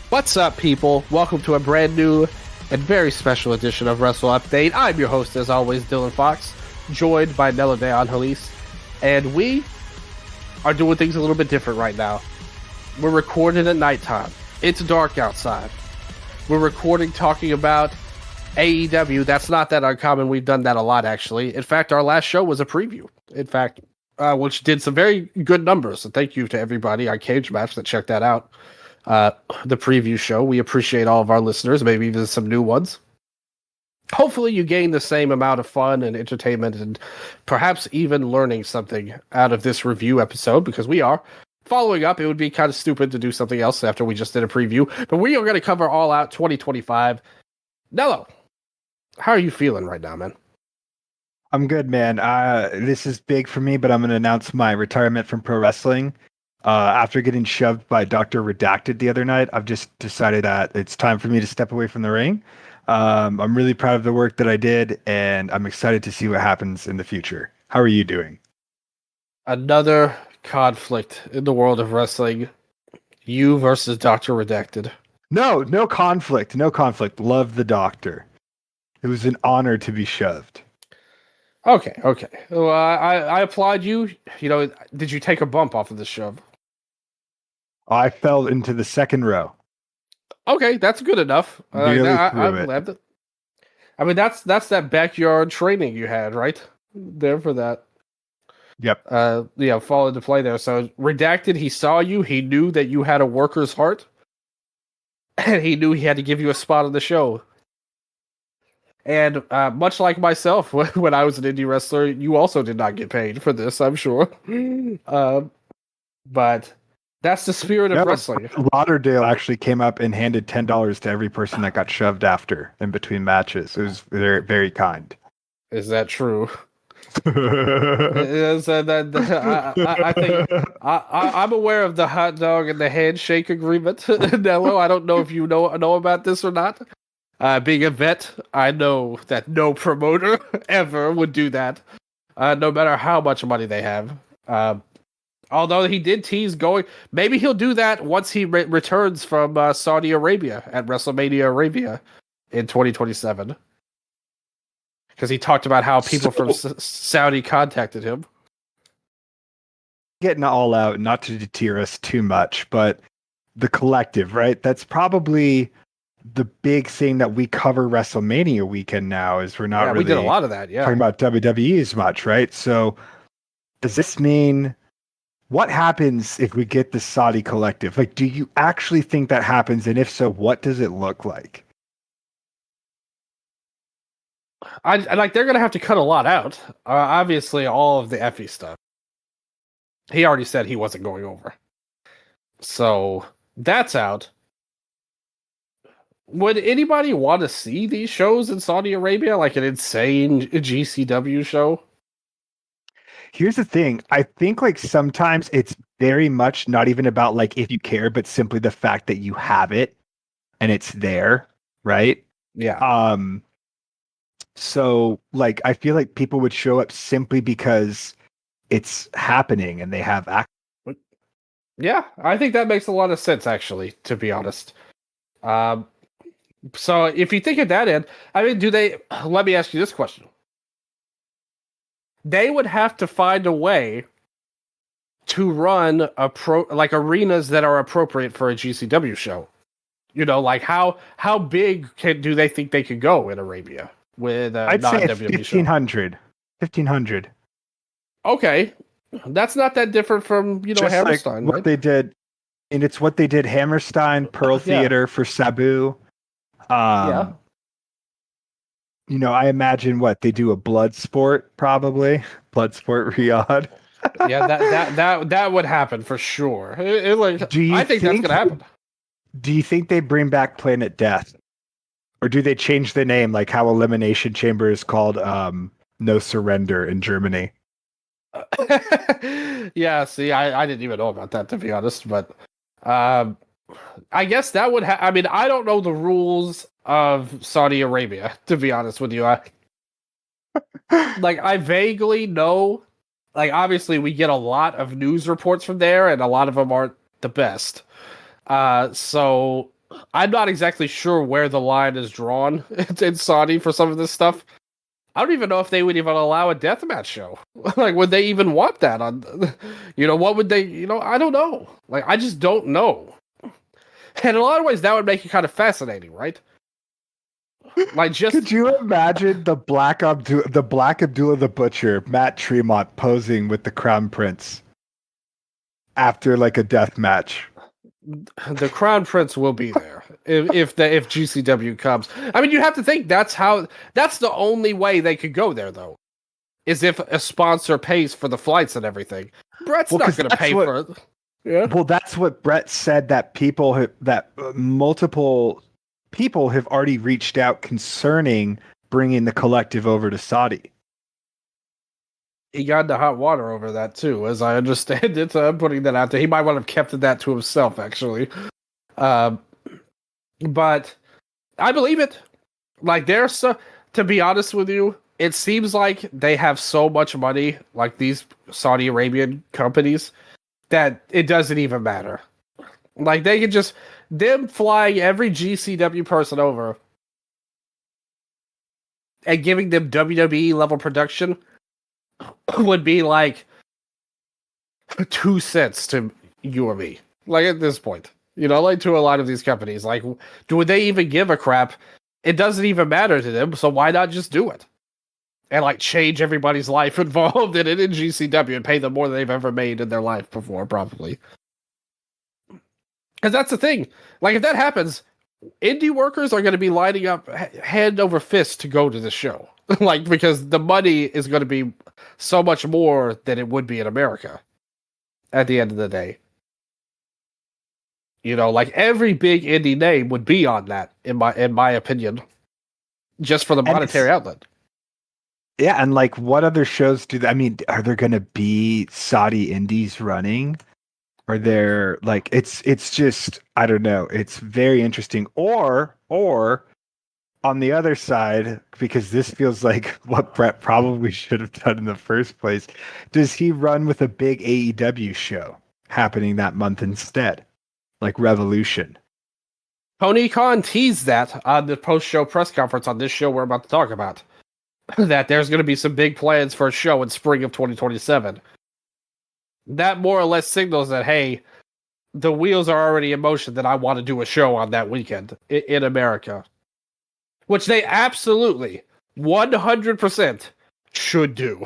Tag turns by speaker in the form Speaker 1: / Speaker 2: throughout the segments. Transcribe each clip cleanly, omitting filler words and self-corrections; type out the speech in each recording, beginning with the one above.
Speaker 1: What's up, people? Welcome to a brand new and very special edition of Wrestle Update. I'm your host, as always, Dylan Fox, joined by Nello de Angelis, and we are doing things a little bit different right now. We're recording at nighttime. It's dark outside. We're recording talking about AEW. That's not that uncommon. We've done that a lot, actually. In fact, our last show was a preview. In fact, which did some very good numbers. So thank you to everybody on Cage Match that checked that out. The preview show. We appreciate all of our listeners, maybe even some new ones. Hopefully you gain the same amount of fun and entertainment and perhaps even learning something out of this review episode, because we are following up. It would be kind of stupid to do something else after we just did a preview, but we are going to cover All Out 2025. Nello, how are you feeling right now, man?
Speaker 2: I'm good, man. This is big for me, but I'm going to announce my retirement from pro wrestling. After getting shoved by Dr. Redacted the other night, I've just decided that it's time for me to step away from the ring. I'm really proud of the work that I did, and I'm excited to see what happens in the future. How are you doing?
Speaker 1: Another conflict in the world of wrestling. You versus Dr. Redacted.
Speaker 2: No conflict. No conflict. Love the doctor. It was an honor to be shoved.
Speaker 1: Okay. Well, I applaud you. You know, did you take a bump off of the shove?
Speaker 2: I fell into the second row.
Speaker 1: Okay, that's good enough. I'm glad that. I mean, that's that backyard training you had, right? There for that.
Speaker 2: Yep.
Speaker 1: Fall into play there. So Redacted, he saw you. He knew that you had a worker's heart, and he knew he had to give you a spot on the show. And much like myself, when I was an indie wrestler, you also did not get paid for this, I'm sure. But that's the spirit of wrestling.
Speaker 2: Lauderdale actually came up and handed $10 to every person that got shoved after in between matches. It was very, very kind.
Speaker 1: Is that true? I think I'm aware of the hot dog and the handshake agreement, Nello. I don't know if you know about this or not. Being a vet, I know that no promoter ever would do that, no matter how much money they have. Although he did tease going, maybe he'll do that once he returns from Saudi Arabia at WrestleMania Arabia in 2027. Because he talked about how people from Saudi contacted him.
Speaker 2: Getting all out, not to deter us too much, but the Collective, right? That's probably the big thing that we cover WrestleMania weekend now, is we're not really
Speaker 1: we did a lot of that,
Speaker 2: talking about WWE as much, right? So does this mean, what happens if we get the Saudi Collective? Like, do you actually think that happens? And if so, what does it look like?
Speaker 1: I like, they're going to have to cut a lot out. Obviously, all of the Effie stuff. He already said he wasn't going over. So that's out. Would anybody want to see these shows in Saudi Arabia? Like an insane GCW show?
Speaker 2: Here's the thing. I think like sometimes it's very much not even about like if you care, but simply the fact that you have it and it's there, right?
Speaker 1: Yeah.
Speaker 2: So like I feel like people would show up simply because it's happening and they have access.
Speaker 1: Yeah, I think that makes a lot of sense, actually, to be honest. So if you think of that end, I mean, let me ask you this question. They would have to find a way to run arenas that are appropriate for a GCW show. You know, like how big do they think they could go in Arabia with a non-WWE
Speaker 2: 1,500. 1,500.
Speaker 1: Okay. That's not that different from, Hammerstein,
Speaker 2: like what they did, and it's what they did Hammerstein, Pearl Theater for Sabu. I imagine what they do, a blood sport, probably Bloodsport Riyadh.
Speaker 1: Yeah, that would happen for sure. I think that's gonna happen.
Speaker 2: Do you think they bring back Planet Death, or do they change the name like how Elimination Chamber is called No Surrender in Germany?
Speaker 1: Yeah, see, I didn't even know about that, to be honest, but I guess that would I mean, I don't know the rules of Saudi Arabia, to be honest with you. I vaguely know, like, obviously we get a lot of news reports from there, and a lot of them aren't the best. So I'm not exactly sure where the line is drawn in Saudi for some of this stuff. I don't even know if they would even allow a deathmatch show. Like, would they even want that on? What would they? I don't know. Like, I just don't know. And in a lot of ways, that would make it kind of fascinating, right? Like, just
Speaker 2: could you imagine the Black Abdullah the Butcher, Matt Tremont posing with the Crown Prince after like a death match?
Speaker 1: The Crown Prince will be there if GCW comes. I mean, you have to think that's the only way they could go there, though, is if a sponsor pays for the flights and everything. Brett's not going to pay for it. Yeah.
Speaker 2: Well, that's what Brett said, that multiple people have already reached out concerning bringing the Collective over to Saudi.
Speaker 1: He got into hot water over that too, as I understand it. So I'm putting that out there. He might want to have kept that to himself, actually. But I believe it. Like, to be honest with you, it seems like they have so much money, like these Saudi Arabian companies, that it doesn't even matter. Like, they could just, them flying every GCW person over and giving them WWE level production would be like 2 cents to you or me. Like, at this point, like to a lot of these companies, like, would they even give a crap? It doesn't even matter to them. So why not just do it and like change everybody's life involved in it in GCW and pay them more than they've ever made in their life before, probably. Because that's the thing. Like, if that happens, indie workers are going to be lining up hand over fist to go to the show. Like, because the money is going to be so much more than it would be in America at the end of the day. Like, every big indie name would be on that, in my opinion, just for the monetary outlet.
Speaker 2: Yeah, and like, what other shows are there going to be Saudi indies running? Or they're like, it's just, I don't know. It's very interesting. Or on the other side, because this feels like what Brett probably should have done in the first place, does he run with a big AEW show happening that month instead? Like Revolution.
Speaker 1: Tony Khan teased that on the post-show press conference on this show we're about to talk about. That there's going to be some big plans for a show in spring of 2027. That more or less signals that, hey, the wheels are already in motion, that I want to do a show on that weekend in America. Which they absolutely, 100% should do.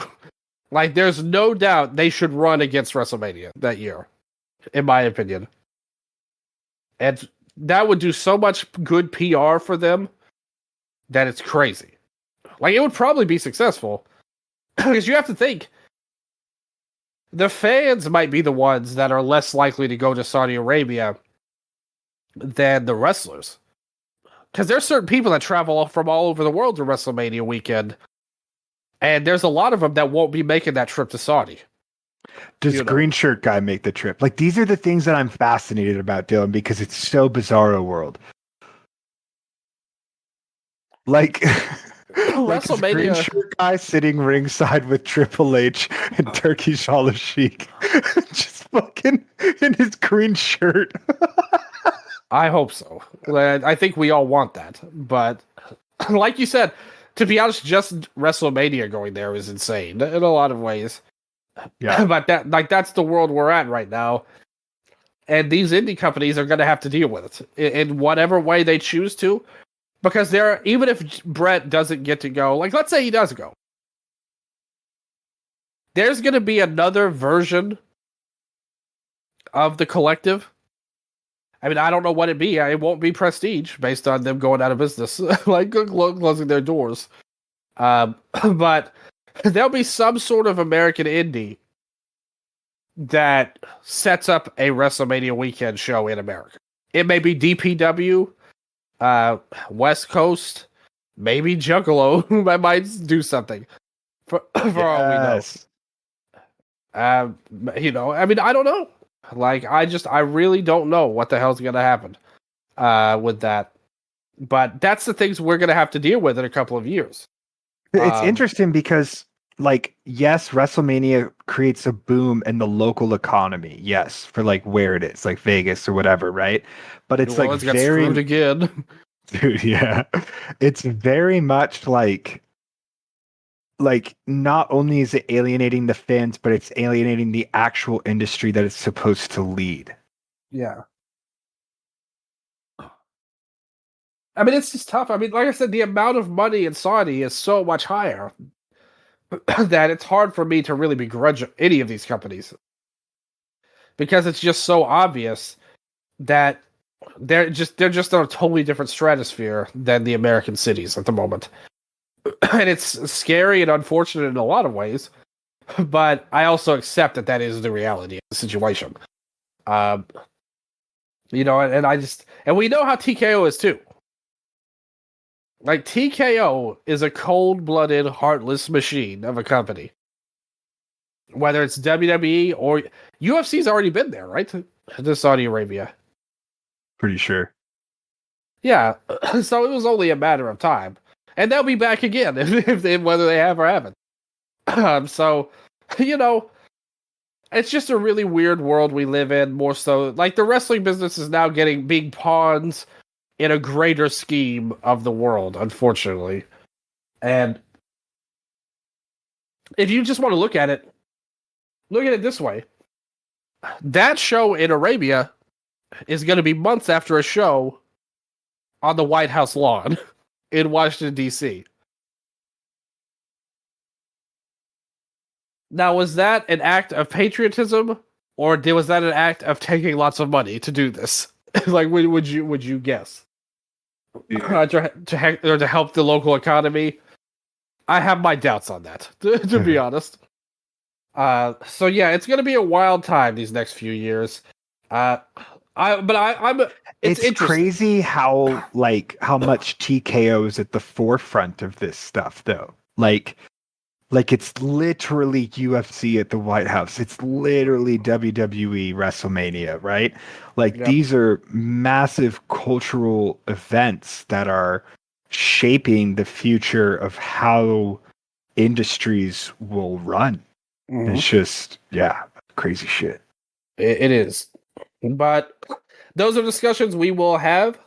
Speaker 1: Like, there's no doubt they should run against WrestleMania that year, in my opinion. And that would do so much good PR for them that it's crazy. Like, it would probably be successful. Because you have to think, the fans might be the ones that are less likely to go to Saudi Arabia than the wrestlers. Because there's certain people that travel from all over the world to WrestleMania weekend. And there's a lot of them that won't be making that trip to Saudi.
Speaker 2: Does Green Shirt Guy make the trip? Like, these are the things that I'm fascinated about, Dylan, because it's so bizarro world. Like,
Speaker 1: WrestleMania.
Speaker 2: Green Shirt Guy sitting ringside with Triple H and Turkish Hollow Sheik, just fucking in his green shirt.
Speaker 1: I hope so. I think we all want that. But like you said, to be honest, just WrestleMania going there is insane in a lot of ways. Yeah. But that's the world we're at right now. And these indie companies are going to have to deal with it in whatever way they choose to. Because even if Brett doesn't get to go, like, let's say he does go, there's going to be another version of the Collective. I mean, I don't know what it'd be. It won't be Prestige based on them going out of business, like closing their doors. But there'll be some sort of American indie that sets up a WrestleMania weekend show in America. It may be DPW, West Coast, maybe Juggalo, who might do something for all we know. I mean, I don't know. Like, I really don't know what the hell's going to happen with that. But that's the things we're going to have to deal with in a couple of years.
Speaker 2: It's interesting because like, yes, WrestleMania creates a boom in the local economy. Yes, for like where it is, like Vegas or whatever, right? But it's
Speaker 1: Well,
Speaker 2: like
Speaker 1: it's got screwed
Speaker 2: very,
Speaker 1: again.
Speaker 2: dude, yeah. It's very much like not only is it alienating the fans, but it's alienating the actual industry that it's supposed to lead.
Speaker 1: Yeah. I mean, it's just tough. I mean, like I said, the amount of money in Saudi is so much higher that it's hard for me to really begrudge any of these companies because it's just so obvious that they're just on a totally different stratosphere than the American cities at the moment. And it's scary and unfortunate in a lot of ways, but I also accept that that is the reality of the situation. Um, and we know how TKO is too. Like TKO is a cold-blooded, heartless machine of a company. Whether it's WWE or UFC's already been there, right? To Saudi Arabia.
Speaker 2: Pretty sure.
Speaker 1: Yeah, so it was only a matter of time, and they'll be back again whether they have or haven't. So, you know, it's just a really weird world we live in. More so, like the wrestling business is now getting big pawns in a greater scheme of the world, unfortunately. And if you just want to look at it this way: that show in Arabia is going to be months after a show on the White House lawn in Washington, D.C. Now, was that an act of patriotism, or was that an act of taking lots of money to do this? Like, would you guess
Speaker 2: Yeah.
Speaker 1: to help the local economy? I have my doubts on that, to be honest. So yeah, it's going to be a wild time these next few years. Uh, I'm. It's
Speaker 2: It's
Speaker 1: interesting.
Speaker 2: crazy how much TKO is at the forefront of this stuff though. Like it's literally UFC at the White House. It's literally WWE WrestleMania, right? Like
Speaker 1: Yep.
Speaker 2: these are massive cultural events that are shaping the future of how industries will run.
Speaker 1: Mm-hmm.
Speaker 2: It's just, yeah, crazy shit.
Speaker 1: It is, but those are discussions we will have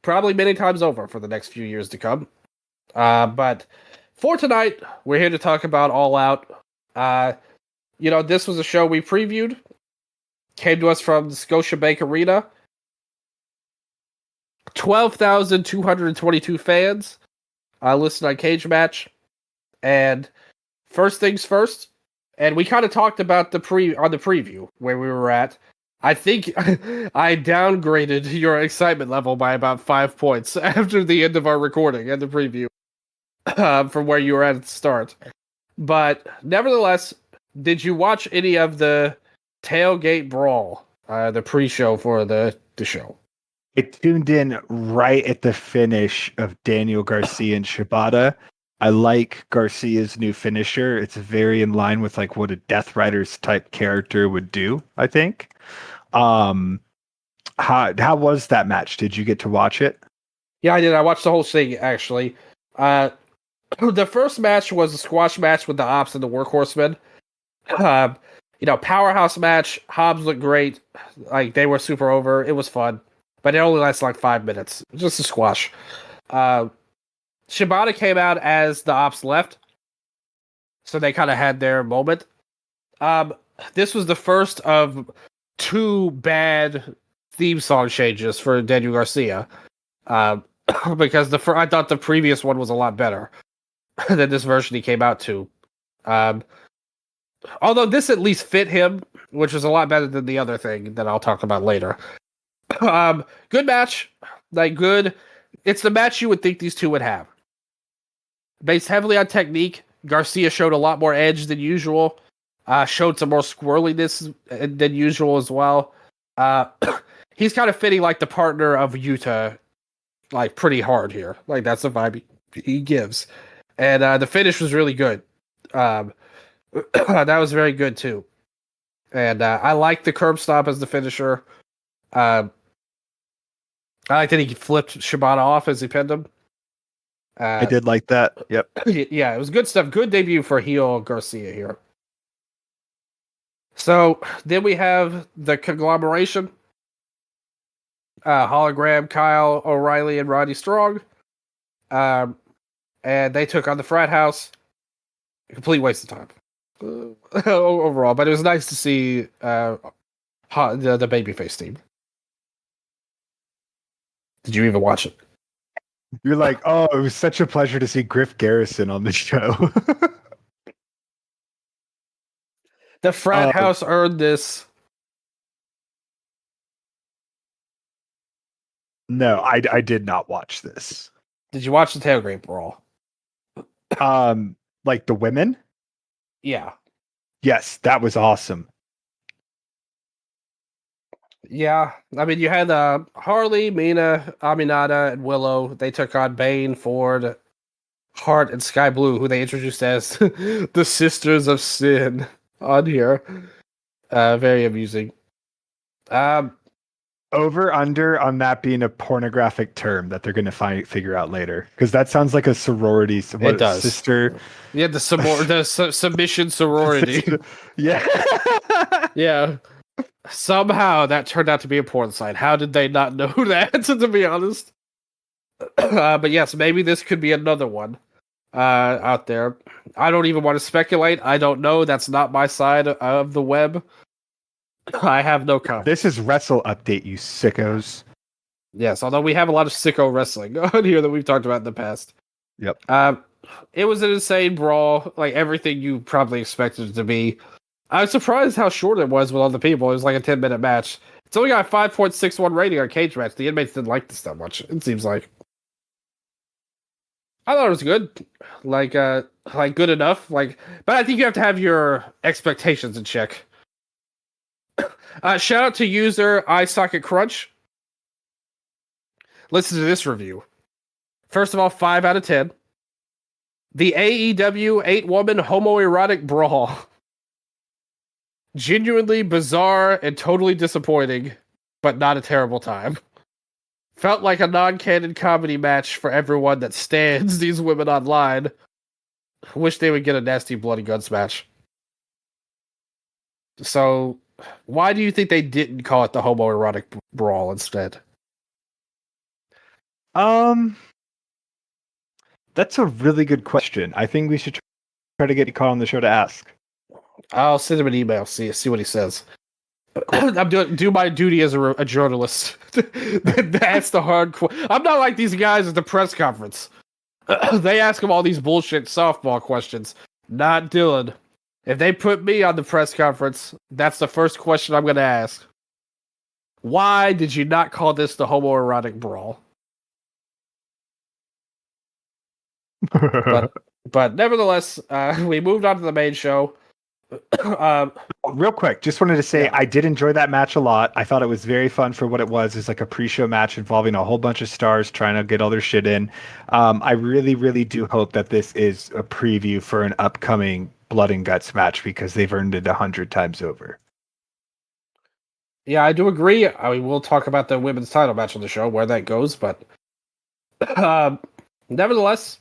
Speaker 1: probably many times over for the next few years to come. But for tonight, we're here to talk about All Out. Uh, this was a show we previewed. Came to us from the Scotiabank Arena. 12,222 fans listed on Cage Match. And first things first, and we kind of talked about the preview where we were at. I think I downgraded your excitement level by about 5 points after the end of our recording and the preview from where you were at the start. But nevertheless, did you watch any of the Tailgate Brawl, the pre-show for the show?
Speaker 2: It tuned in right at the finish of Daniel Garcia and Shibata. I like Garcia's new finisher. It's very in line with like what a Death Riders type character would do, I think. Um how was that match? Did you get to watch it?
Speaker 1: Yeah, I did. I watched the whole thing actually. Uh, the first match was a squash match with the Ops and the Workhorsemen. Um, powerhouse match. Hobbs looked great. Like they were super over. It was fun, but it only lasted like 5 minutes. Just a squash. Uh, Shibata came out as the Ops left, so they kind of had their moment. Um, this was the first of two bad theme song changes for Daniel Garcia. Um, because I thought the previous one was a lot better than this version he came out to. Um, although this at least fit him, which was a lot better than the other thing that I'll talk about later. Good match, like good. It's the match you would think these two would have. Based heavily on technique, Garcia showed a lot more edge than usual. Showed some more squirreliness than usual as well. He's kind of fitting like the partner of Yuta, like pretty hard here. Like that's the vibe he gives. And the finish was really good. That was very good too. And I like the curb stop as the finisher. I like that he flipped Shibata off as he pinned him.
Speaker 2: I did like that. Yep.
Speaker 1: Yeah, it was good stuff. Good debut for heel Garcia here. So then we have the conglomeration. Hologram, Kyle O'Reilly, and Roddy Strong. And they took on the frat house. Complete waste of time. Overall, but it was nice to see the babyface team. Did you even watch it?
Speaker 2: You're like, oh, it was such a pleasure to see Griff Garrison on the show.
Speaker 1: The frat house earned this.
Speaker 2: No, I did not watch this.
Speaker 1: Did you watch the tailgate brawl?
Speaker 2: Like the women?
Speaker 1: Yeah.
Speaker 2: Yes, that was awesome.
Speaker 1: Yeah, I mean, you had Harley, Mina, Aminata, and Willow. They took on Bane, Ford, Hart, and Sky Blue, who they introduced as the Sisters of Sin on here. Very amusing.
Speaker 2: Over under on that being a pornographic term that they're going to figure out later, because that sounds like a sorority.
Speaker 1: It does.
Speaker 2: Sister.
Speaker 1: Yeah, the submission sorority.
Speaker 2: Yeah.
Speaker 1: Yeah. Somehow that turned out to be a porn site. How did they not know that, to be honest? But yes, maybe this could be another one out there. I don't even want to speculate. I don't know. That's not my side of the web. I have no comment.
Speaker 2: This is Wrestle Update, you sickos.
Speaker 1: Yes, although we have a lot of sicko wrestling on here that we've talked about in the past.
Speaker 2: Yep.
Speaker 1: It was an insane brawl, like everything you probably expected it to be. I was surprised how short it was with all the people. It was like a 10-minute match. It's only got a 5.61 rating on Cage Match. The inmates didn't like this that much, it seems like. I thought it was good. Like good enough. But I think you have to have your expectations in check. Shout out to user iSocket Crunch. Listen to this review. First of all, 5 out of 10. The AEW 8-woman homoerotic brawl. Genuinely bizarre and totally disappointing, but not a terrible time. Felt like a non-canon comedy match for everyone that stands these women online. Wish they would get a nasty bloody guns match. So, why do you think they didn't call it the homoerotic brawl instead?
Speaker 2: That's a really good question. I think we should try to get Caught on the show to ask.
Speaker 1: I'll send him an email, see what he says. I'm do my duty as a journalist. That's the hard I'm not like these guys at the press conference. They ask him all these bullshit softball questions. Not Dylan. If they put me on the press conference, that's the first question I'm going to ask. Why did you not call this the homoerotic brawl? But nevertheless, we moved on to the main show.
Speaker 2: Real quick, just wanted to say, yeah. I did enjoy that match a lot. I thought it was very fun for what it was. It's like a pre-show match involving a whole bunch of stars trying to get all their shit in. I really, really do hope that this is a preview for an upcoming Blood and Guts match, because they've earned it 100 times over.
Speaker 1: Yeah, I do agree. I mean, we'll talk about the women's title match on the show, where that goes, but nevertheless,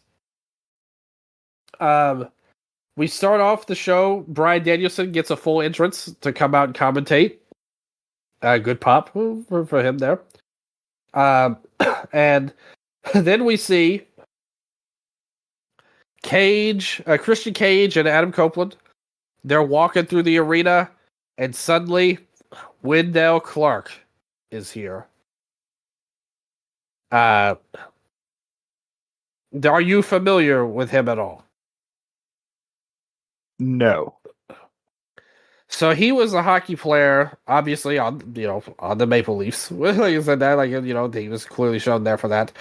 Speaker 1: we start off the show. Bryan Danielson gets a full entrance to come out and commentate. Good pop for him there. And then we see Christian Cage and Adam Copeland. They're walking through the arena, and suddenly Wendell Clark is here. Are you familiar with him at all?
Speaker 2: No.
Speaker 1: So he was a hockey player, obviously on the Maple Leafs. Like I said, that he was clearly shown there for that.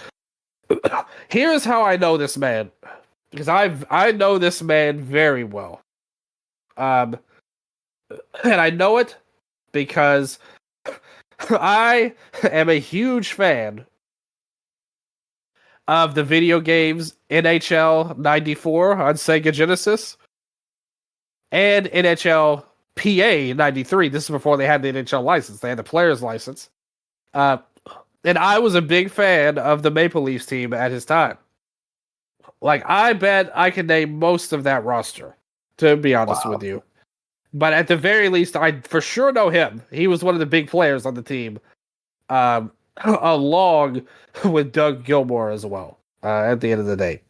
Speaker 1: Here's how I know this man, because I know this man very well. And I know it because I am a huge fan of the video games NHL 94 on Sega Genesis and NHL PA 93. This is before they had the NHL license. They had the player's license. And I was a big fan of the Maple Leafs team at his time. Like, I bet I can name most of that roster, to be honest
Speaker 2: Wow.
Speaker 1: with you. But at the very least, I for sure know him. He was one of the big players on the team, um, along with Doug Gilmore as well, at the end of the day.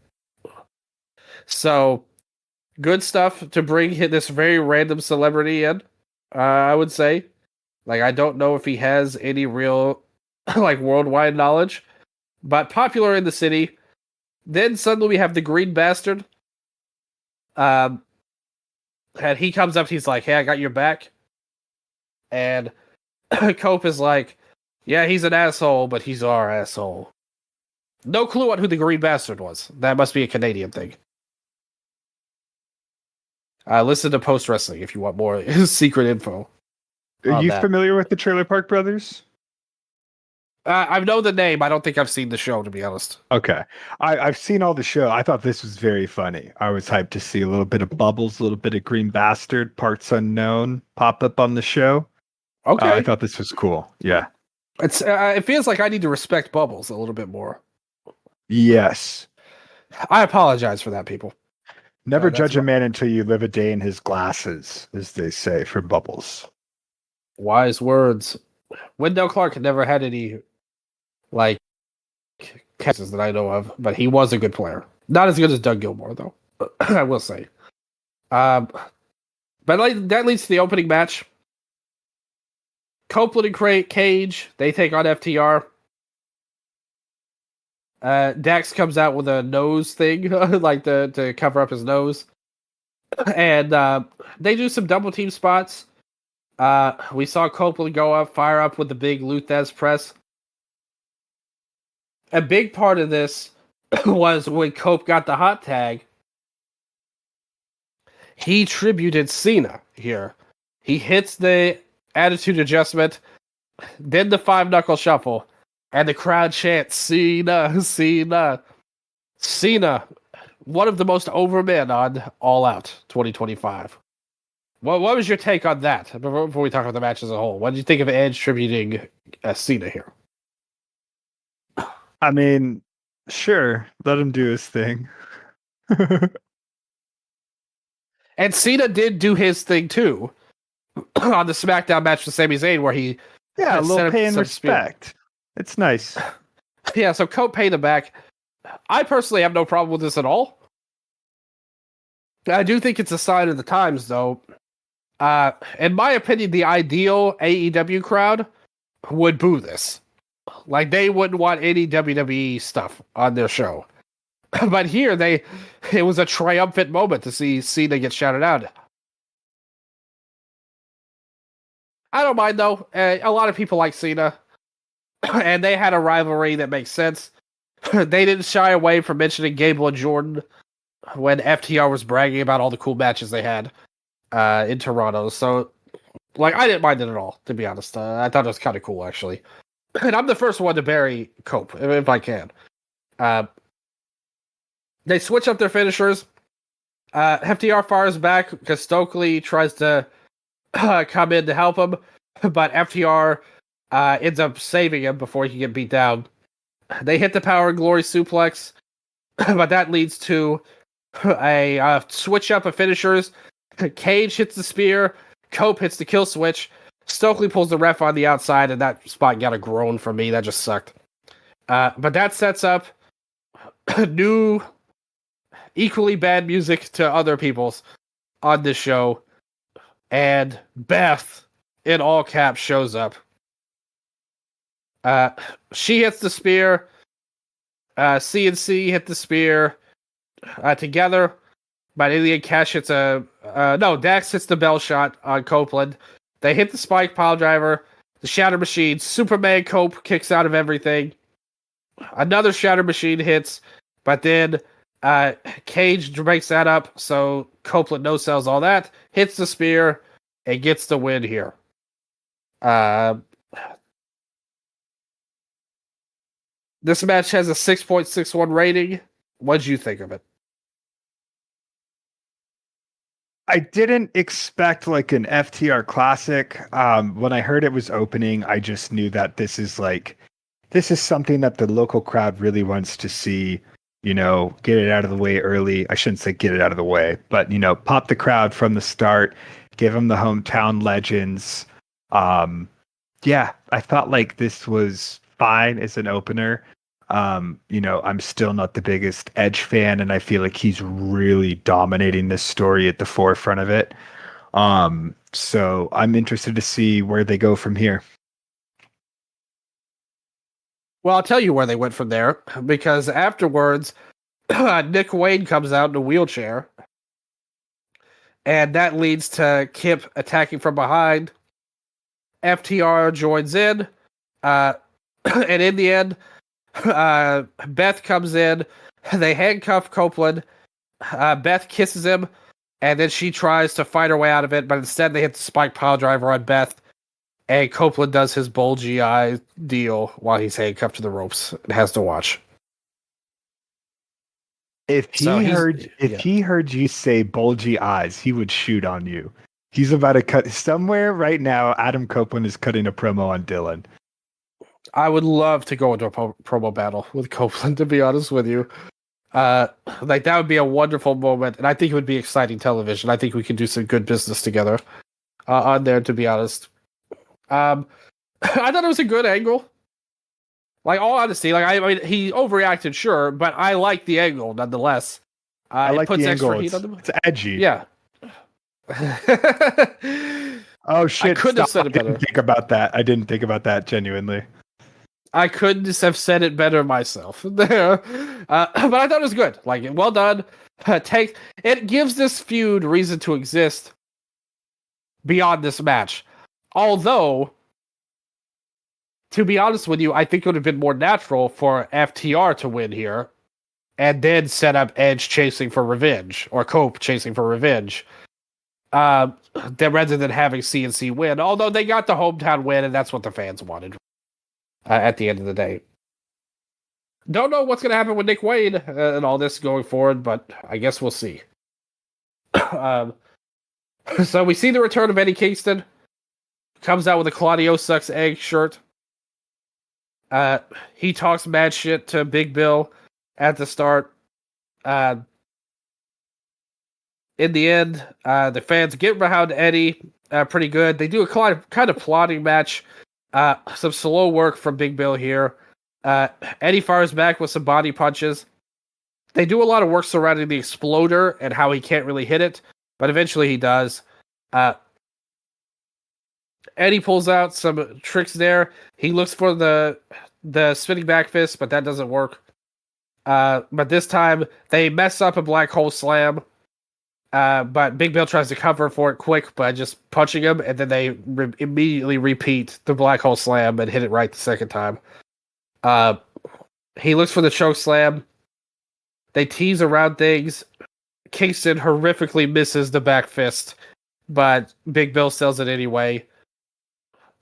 Speaker 1: So, good stuff to bring this very random celebrity in, I would say. Like, I don't know if he has any real, like, worldwide knowledge, but popular in the city. Then suddenly we have the Green Bastard. Um, and he comes up, he's like, hey, I got your back. And Cope is like, yeah, he's an asshole, but he's our asshole. No clue on who the Green Bastard was. That must be a Canadian thing. Listen to Post Wrestling if you want more secret info.
Speaker 2: Are you
Speaker 1: that.
Speaker 2: familiar with the Trailer Park Brothers?
Speaker 1: I know the name. I don't think I've seen the show, to be honest.
Speaker 2: Okay. I've seen all the show. I thought this was very funny. I was hyped to see a little bit of Bubbles, a little bit of Green Bastard, parts unknown pop up on the show.
Speaker 1: Okay.
Speaker 2: I thought this was cool. Yeah.
Speaker 1: It feels like I need to respect Bubbles a little bit more.
Speaker 2: Yes.
Speaker 1: I apologize for that, people.
Speaker 2: Never judge a man until you live a day in his glasses, as they say for Bubbles.
Speaker 1: Wise words. Wendell Clark had never had any, like, cases that I know of, but he was a good player. Not as good as Doug Gilmore, though. I will say. But that leads to the opening match. Copeland and Cage, they take on FTR. Dax comes out with a nose thing, like to cover up his nose. And they do some double team spots. We saw Copeland go up, fire up with the big Luthez press. A big part of this was when Cope got the hot tag. He tributed Cena here. He hits the attitude adjustment, then the 5-knuckle shuffle, and the crowd chants, Cena, Cena. Cena, one of the most over men on All Out 2025. What was your take on that before we talk about the match as a whole? What did you think of Edge tributing Cena here?
Speaker 2: I mean, sure, let him do his thing.
Speaker 1: And Cena did do his thing too on the SmackDown match with Sami Zayn, where he
Speaker 2: a little pay and respect. Spear. It's nice.
Speaker 1: Yeah, so Cope paid him back. I personally have no problem with this at all. I do think it's a sign of the times, though. In my opinion, the ideal AEW crowd would boo this. Like, they wouldn't want any WWE stuff on their show. But here, it was a triumphant moment to see Cena get shouted out. I don't mind, though. A lot of people like Cena. And they had a rivalry that makes sense. They didn't shy away from mentioning Gable and Jordan when FTR was bragging about all the cool matches they had in Toronto. So, like, I didn't mind it at all, to be honest. I thought it was kind of cool, actually. And I'm the first one to bury Cope, if I can. They switch up their finishers. FTR fires back because Stokely tries to come in to help him, but FTR ends up saving him before he can get beat down. They hit the Power and Glory suplex, but that leads to a switch up of finishers. Cage hits the spear. Cope hits the kill switch. Stokely pulls the ref on the outside, and that spot got a groan from me. That just sucked. But that sets up new, equally bad music to other people's on this show. And Beth, in all caps, shows up. She hits the spear. CNC hit the spear together. But in the end, Cash hits Dax hits the bell shot on Copeland. They hit the spike pile driver, the Shatter Machine. Superman Cope kicks out of everything. Another Shatter Machine hits, but then Cage breaks that up, so Copeland no-sells all that, hits the spear, and gets the win here. This match has a 6.61 rating. What did you think of it?
Speaker 2: I didn't expect like an FTR classic. When I heard it was opening, I just knew that this is something that the local crowd really wants to see. get it out of the way early. I shouldn't say get it out of the way, but, pop the crowd from the start, give them the hometown legends. Yeah, I thought like this was fine as an opener. I'm still not the biggest Edge fan, and I feel like he's really dominating this story at the forefront of it. So I'm interested to see where they go from here.
Speaker 1: Well, I'll tell you where they went from there, because afterwards, Nick Wayne comes out in a wheelchair, and that leads to Kip attacking from behind. FTR joins in, and in the end, Beth comes in. They handcuff Copeland. Beth kisses him, and then she tries to fight her way out of it, but instead they hit the spike pile driver on Beth, and Copeland does his bulgy eye deal while he's handcuffed to the ropes and has to watch.
Speaker 2: If he heard you say bulgy eyes, he would shoot on you. He's about to cut somewhere right now. Adam Copeland is cutting a promo on Dylan.
Speaker 1: I would love to go into a promo battle with Copeland, to be honest with you. Like that would be a wonderful moment, and I think it would be exciting television. I think we could do some good business together on there, to be honest. I thought it was a good angle. Like, all honesty, like I mean, he overreacted, sure, but I like the angle nonetheless.
Speaker 2: I like
Speaker 1: puts
Speaker 2: the
Speaker 1: extra
Speaker 2: angle.
Speaker 1: Heat on the...
Speaker 2: It's edgy.
Speaker 1: Yeah.
Speaker 2: Oh shit!
Speaker 1: I couldn't have said it better.
Speaker 2: I didn't think about that genuinely.
Speaker 1: I couldn't have said it better myself. But I thought it was good. Like, well done. It gives this feud reason to exist beyond this match. Although, to be honest with you, I think it would have been more natural for FTR to win here and then set up Edge chasing for revenge, or Cope chasing for revenge, rather than having CNC win. Although they got the hometown win, and that's what the fans wanted at the end of the day. Don't know what's going to happen with Nick Wayne and all this going forward, but I guess we'll see. So we see the return of Eddie Kingston. Comes out with a Claudio Sucks Egg shirt. He talks mad shit to Big Bill at the start. In the end, the fans get behind Eddie pretty good. They do a kind of plotting match. Some slow work from Big Bill here. Eddie fires back with some body punches. They do a lot of work surrounding the exploder and how he can't really hit it, but eventually he does. Eddie pulls out some tricks there. He looks for the spinning back fist, but that doesn't work. But this time, they mess up a black hole slam. But Big Bill tries to cover for it quick by just punching him, and then they immediately repeat the black hole slam and hit it right the second time. He looks for the choke slam. They tease around things. Kingston horrifically misses the back fist, but Big Bill sells it anyway.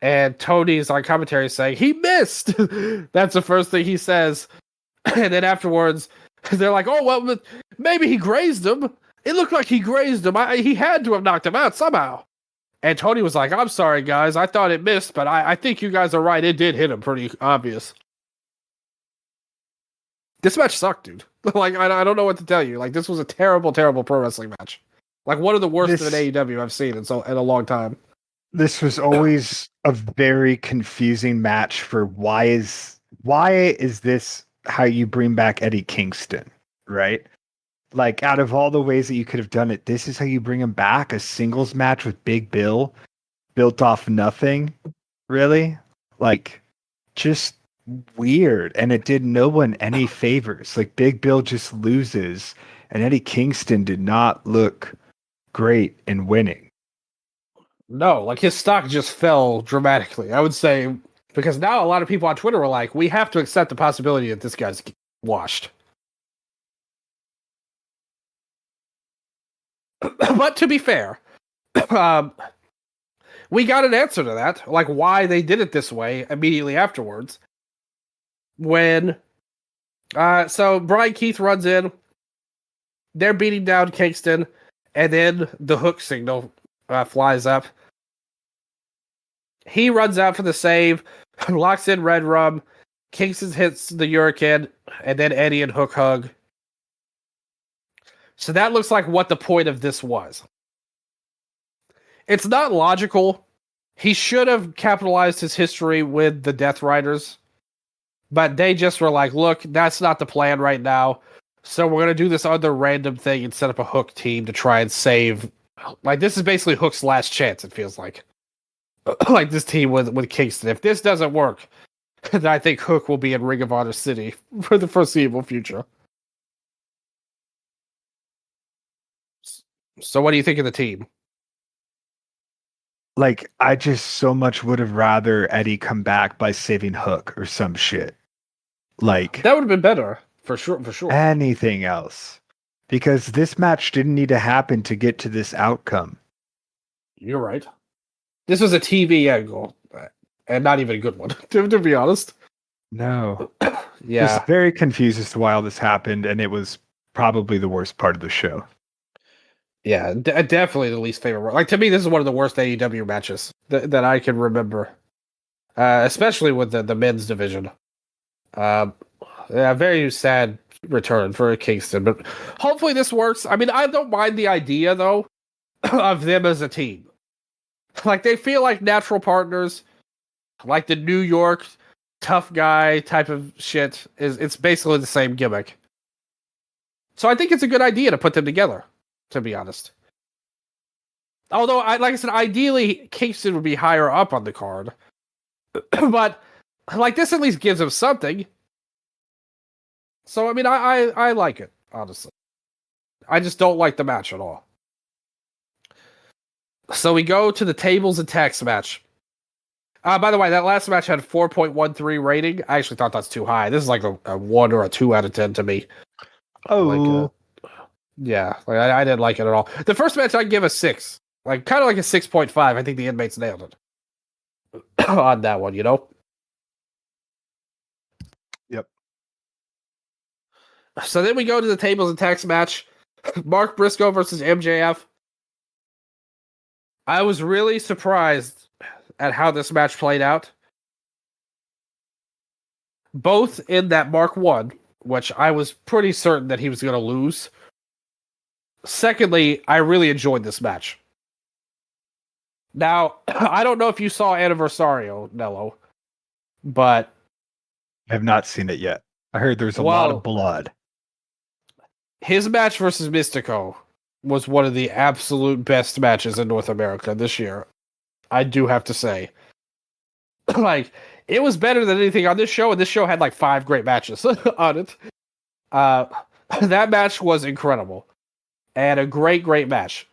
Speaker 1: And Tony's on commentary saying, he missed! That's the first thing he says. And then afterwards, they're like, oh, well, maybe he grazed him. It looked like he grazed him. He had to have knocked him out somehow. And Tony was like, I'm sorry, guys. I thought it missed, but I think you guys are right. It did hit him pretty obvious. This match sucked, dude. Like, I don't know what to tell you. Like, this was a terrible, terrible pro wrestling match. Like, one of the worst of an AEW I've seen in a long time.
Speaker 2: This was always a very confusing match for why is this how you bring back Eddie Kingston, right? Like, out of all the ways that you could have done it, this is how you bring him back? A singles match with Big Bill built off nothing? Really? Like, just weird. And it did no one any favors. Like, Big Bill just loses, and Eddie Kingston did not look great in winning.
Speaker 1: No, like, his stock just fell dramatically, I would say, because now a lot of people on Twitter were like, we have to accept the possibility that this guy's washed. But to be fair, we got an answer to that, like why they did it this way immediately afterwards. When, so Brian Keith runs in, they're beating down Kingston, and then the hook signal flies up. He runs out for the save, locks in Red Rum, Kingston hits the Hurricane, and then Eddie and Hook hug. So that looks like what the point of this was. It's not logical. He should have capitalized his history with the Death Riders, but they just were like, look, that's not the plan right now. So we're going to do this other random thing and set up a Hook team to try and save. Like, this is basically Hook's last chance, it feels like. Like this team with Kingston. If this doesn't work, then I think Hook will be in Ring of Honor City for the foreseeable future. So what do you think of the team?
Speaker 2: Like, I just so much would have rather Eddie come back by saving Hook or some shit. Like,
Speaker 1: that would have been better for sure.
Speaker 2: Anything else, because this match didn't need to happen to get to this outcome.
Speaker 1: You're right. This was a TV angle, and not even a good one, to be honest.
Speaker 2: No.
Speaker 1: Yeah.
Speaker 2: Just very confused as to why all this happened, and it was probably the worst part of the show.
Speaker 1: Yeah, definitely the least favorite. Like, to me, this is one of the worst AEW matches that I can remember, especially with the men's division. Yeah, very sad return for Kingston, but hopefully this works. I mean, I don't mind the idea, though, of them as a team. Like, they feel like natural partners, like the New York tough guy type of shit. It's basically the same gimmick. So I think it's a good idea to put them together, to be honest. Although, like I said, ideally, Kingston would be higher up on the card. But, like, this at least gives him something. So, I mean, I like it, honestly. I just don't like the match at all. So we go to the tables and tax match. By the way, that last match had 4.13 rating. I actually thought that's too high. This is like a 1 or a 2 out of 10 to me.
Speaker 2: Oh.
Speaker 1: Like, yeah, like I didn't like it at all. The first match I'd give a 6. Like, kind of like a 6.5. I think the inmates nailed it. On that one, you know?
Speaker 2: Yep.
Speaker 1: So then we go to the tables and tax match. Mark Briscoe versus MJF. I was really surprised at how this match played out. Both in that Mark won, which I was pretty certain that he was going to lose. Secondly, I really enjoyed this match. Now, I don't know if you saw Anniversario, Nello, but
Speaker 2: I have not seen it yet. I heard there's a lot of blood.
Speaker 1: His match versus Mystico was one of the absolute best matches in North America this year. I do have to say. Like, it was better than anything on this show, and this show had like 5 great matches on it. That match was incredible. And a great, great match.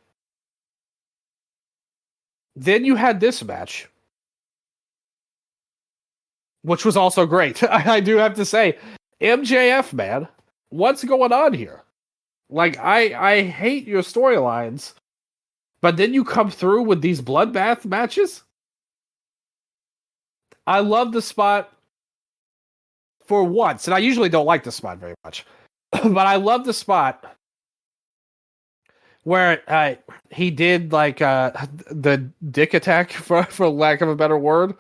Speaker 1: Then you had this match, which was also great. I do have to say, MJF, man, what's going on here? Like, I hate your storylines, but then you come through with these bloodbath matches? I love the spot for once, and I usually don't like the spot very much, but I love the spot where he did, like, the dick attack, for lack of a better word,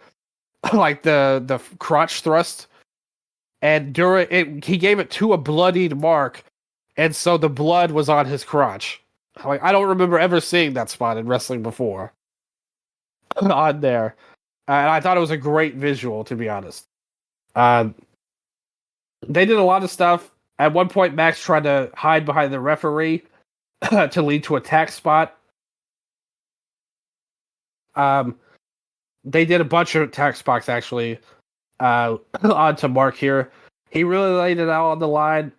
Speaker 1: like the crotch thrust, and during it, he gave it to a bloodied Mark, and so the blood was on his crotch. Like, I don't remember ever seeing that spot in wrestling before. On there. And I thought it was a great visual, to be honest. They did a lot of stuff. At one point, Max tried to hide behind the referee to lead to a tax spot. They did a bunch of tax spots, actually, onto Mark here. He really laid it out on the line.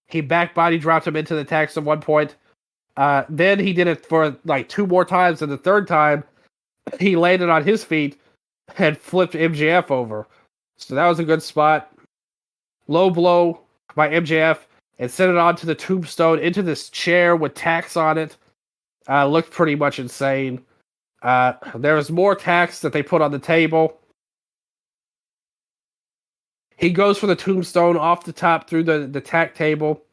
Speaker 1: He back body dropped him into the tax at one point. Then he did it for like 2 more times, and the third time, he landed on his feet and flipped MJF over. So that was a good spot. Low blow by MJF and sent it onto the tombstone into this chair with tacks on it. Looked pretty much insane. There was more tacks that they put on the table. He goes for the tombstone off the top through the tack table.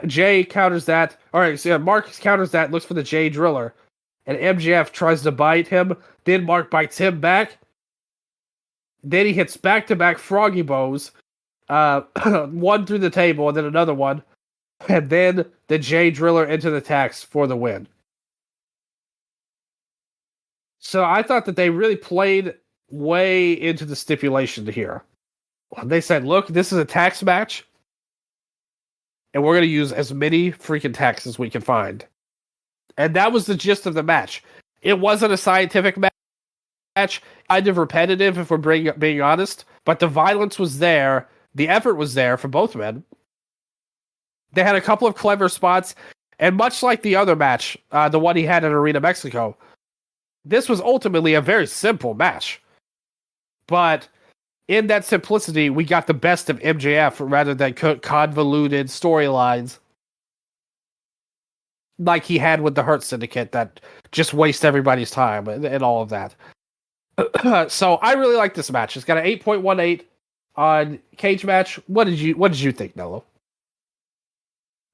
Speaker 1: Jay counters that. Alright, so Mark counters that, looks for the Jay Driller. And MJF tries to bite him. Then Mark bites him back. Then he hits back-to-back froggy bows. One through the table and then another one. and then the Jay Driller into the tax for the win. So I thought that they really played way into the stipulation here. They said, look, this is a tax match, and we're going to use as many freaking tax as we can find. And that was the gist of the match. It wasn't a scientific match, kind of repetitive, if we're being honest, but the violence was there, the effort was there for both men. They had a couple of clever spots, and much like the other match, the one he had at Arena Mexico, this was ultimately a very simple match. But in that simplicity, we got the best of MJF rather than convoluted storylines like he had with the Hurt Syndicate that just waste everybody's time and all of that. So I really like this match. It's got an 8.18 on Cage Match. What did you think, Nello?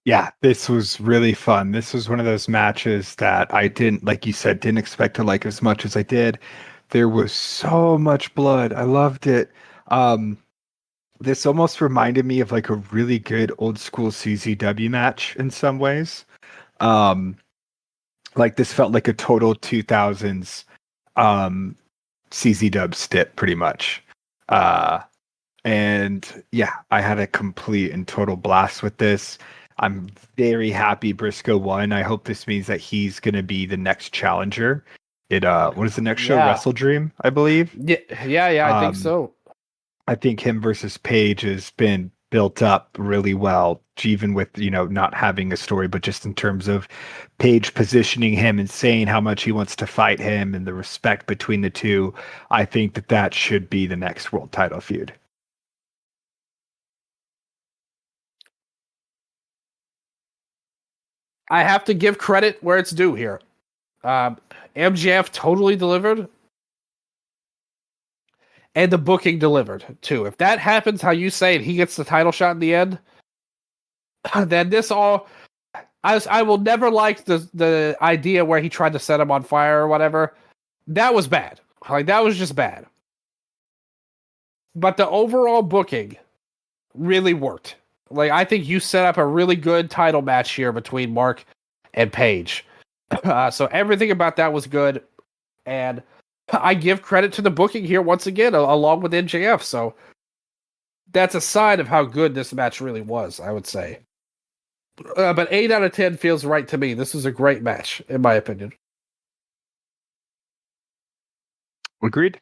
Speaker 2: Yeah, this was really fun. This was one of those matches that I didn't, like you said, didn't expect to like as much as I did. There was so much blood. I loved it. This almost reminded me of like a really good old school CZW match in some ways. Like this felt like a total 2000s CZW stip pretty much. And yeah, I had a complete and total blast with this. I'm very happy Briscoe won. I hope this means that he's going to be the next challenger. What is the next show? Wrestle Dream, I believe.
Speaker 1: Yeah, I think so.
Speaker 2: I think him versus Paige has been built up really well, even with, not having a story, but just in terms of Paige positioning him and saying how much he wants to fight him and the respect between the two. I think that should be the next world title feud.
Speaker 1: I have to give credit where it's due here. MJF totally delivered. And the booking delivered, too. If that happens how you say it, he gets the title shot in the end, then this all... I will never like the idea where he tried to set him on fire or whatever. That was bad. Like, that was just bad. But the overall booking really worked. Like, I think you set up a really good title match here between Mark and Paige. So everything about that was good. And I give credit to the booking here once again, along with MJF. So that's a sign of how good this match really was, I would say. But 8 out of 10 feels right to me. This is a great match, in my opinion.
Speaker 2: Agreed.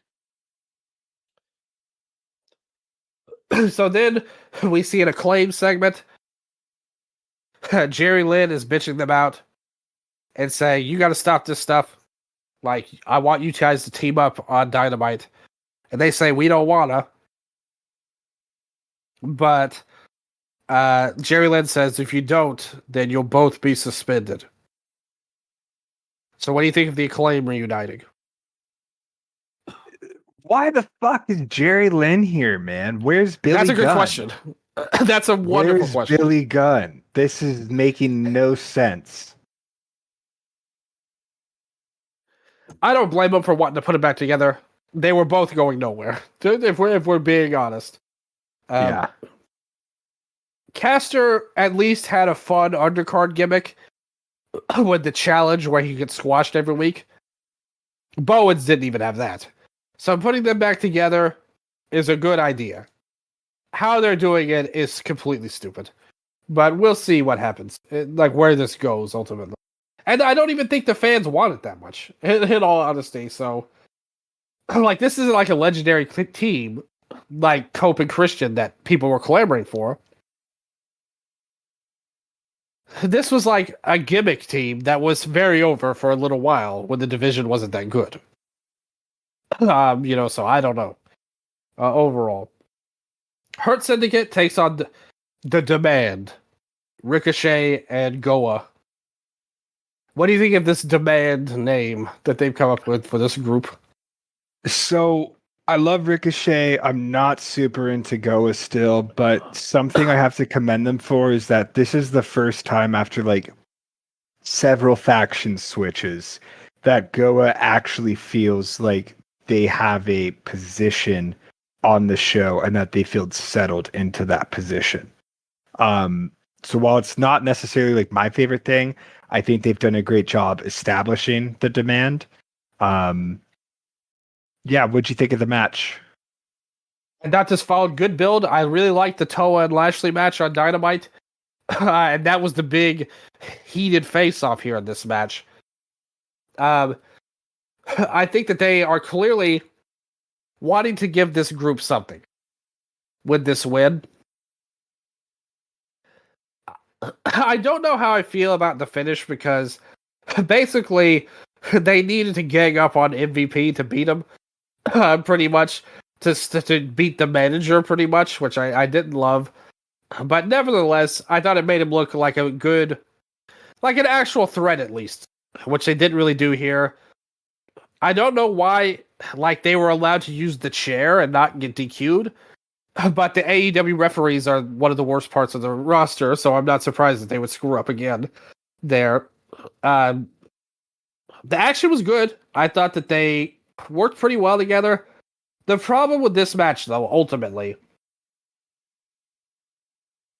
Speaker 1: So then we see an Acclaim segment. Jerry Lynn is bitching them out and saying, you got to stop this stuff. Like, I want you guys to team up on Dynamite. And they say, we don't wanna. But Jerry Lynn says, if you don't, then you'll both be suspended. So what do you think of the Acclaim reuniting?
Speaker 2: Why the fuck is Jerry Lynn here, man? Where's Billy Gunn?
Speaker 1: That's a good question. That's a wonderful question.
Speaker 2: Billy Gunn? This is making no sense.
Speaker 1: I don't blame them for wanting to put it back together. They were both going nowhere, if we're being honest.
Speaker 2: Yeah.
Speaker 1: Caster at least had a fun undercard gimmick with the challenge where he gets squashed every week. Bowens didn't even have that. So putting them back together is a good idea. How they're doing it is completely stupid. But we'll see what happens. Like where this goes ultimately. And I don't even think the fans want it that much, in all honesty. So, like, this isn't like a legendary team like Cope and Christian that people were clamoring for. This was like a gimmick team that was very over for a little while when the division wasn't that good. So I don't know. Overall. Hurt Syndicate takes on the Demand, Ricochet and Goa. What do you think of this Demand name that they've come up with for this group?
Speaker 2: So I love Ricochet. I'm not super into Goa still, but something I have to commend them for is that this is the first time after like several faction switches that Goa actually feels like they have a position on the show and that they feel settled into that position. So while it's not necessarily like my favorite thing, I think they've done a great job establishing the demand. Um, yeah, what'd you think of the match?
Speaker 1: And that just followed good build. I really liked the Toa and Lashley match on Dynamite. And that was the big heated face-off here in this match. I think that they are clearly wanting to give this group something with this win. I don't know how I feel about the finish because basically they needed to gang up on MVP to beat him, pretty much, to beat the manager, pretty much, which I didn't love. But nevertheless, I thought it made him look like a good, like an actual threat at least, which they didn't really do here. I don't know why, like, they were allowed to use the chair and not get DQ'd, but the AEW referees are one of the worst parts of the roster, so I'm not surprised that they would screw up again there. The action was good. I thought that they worked pretty well together. The problem with this match, though, ultimately,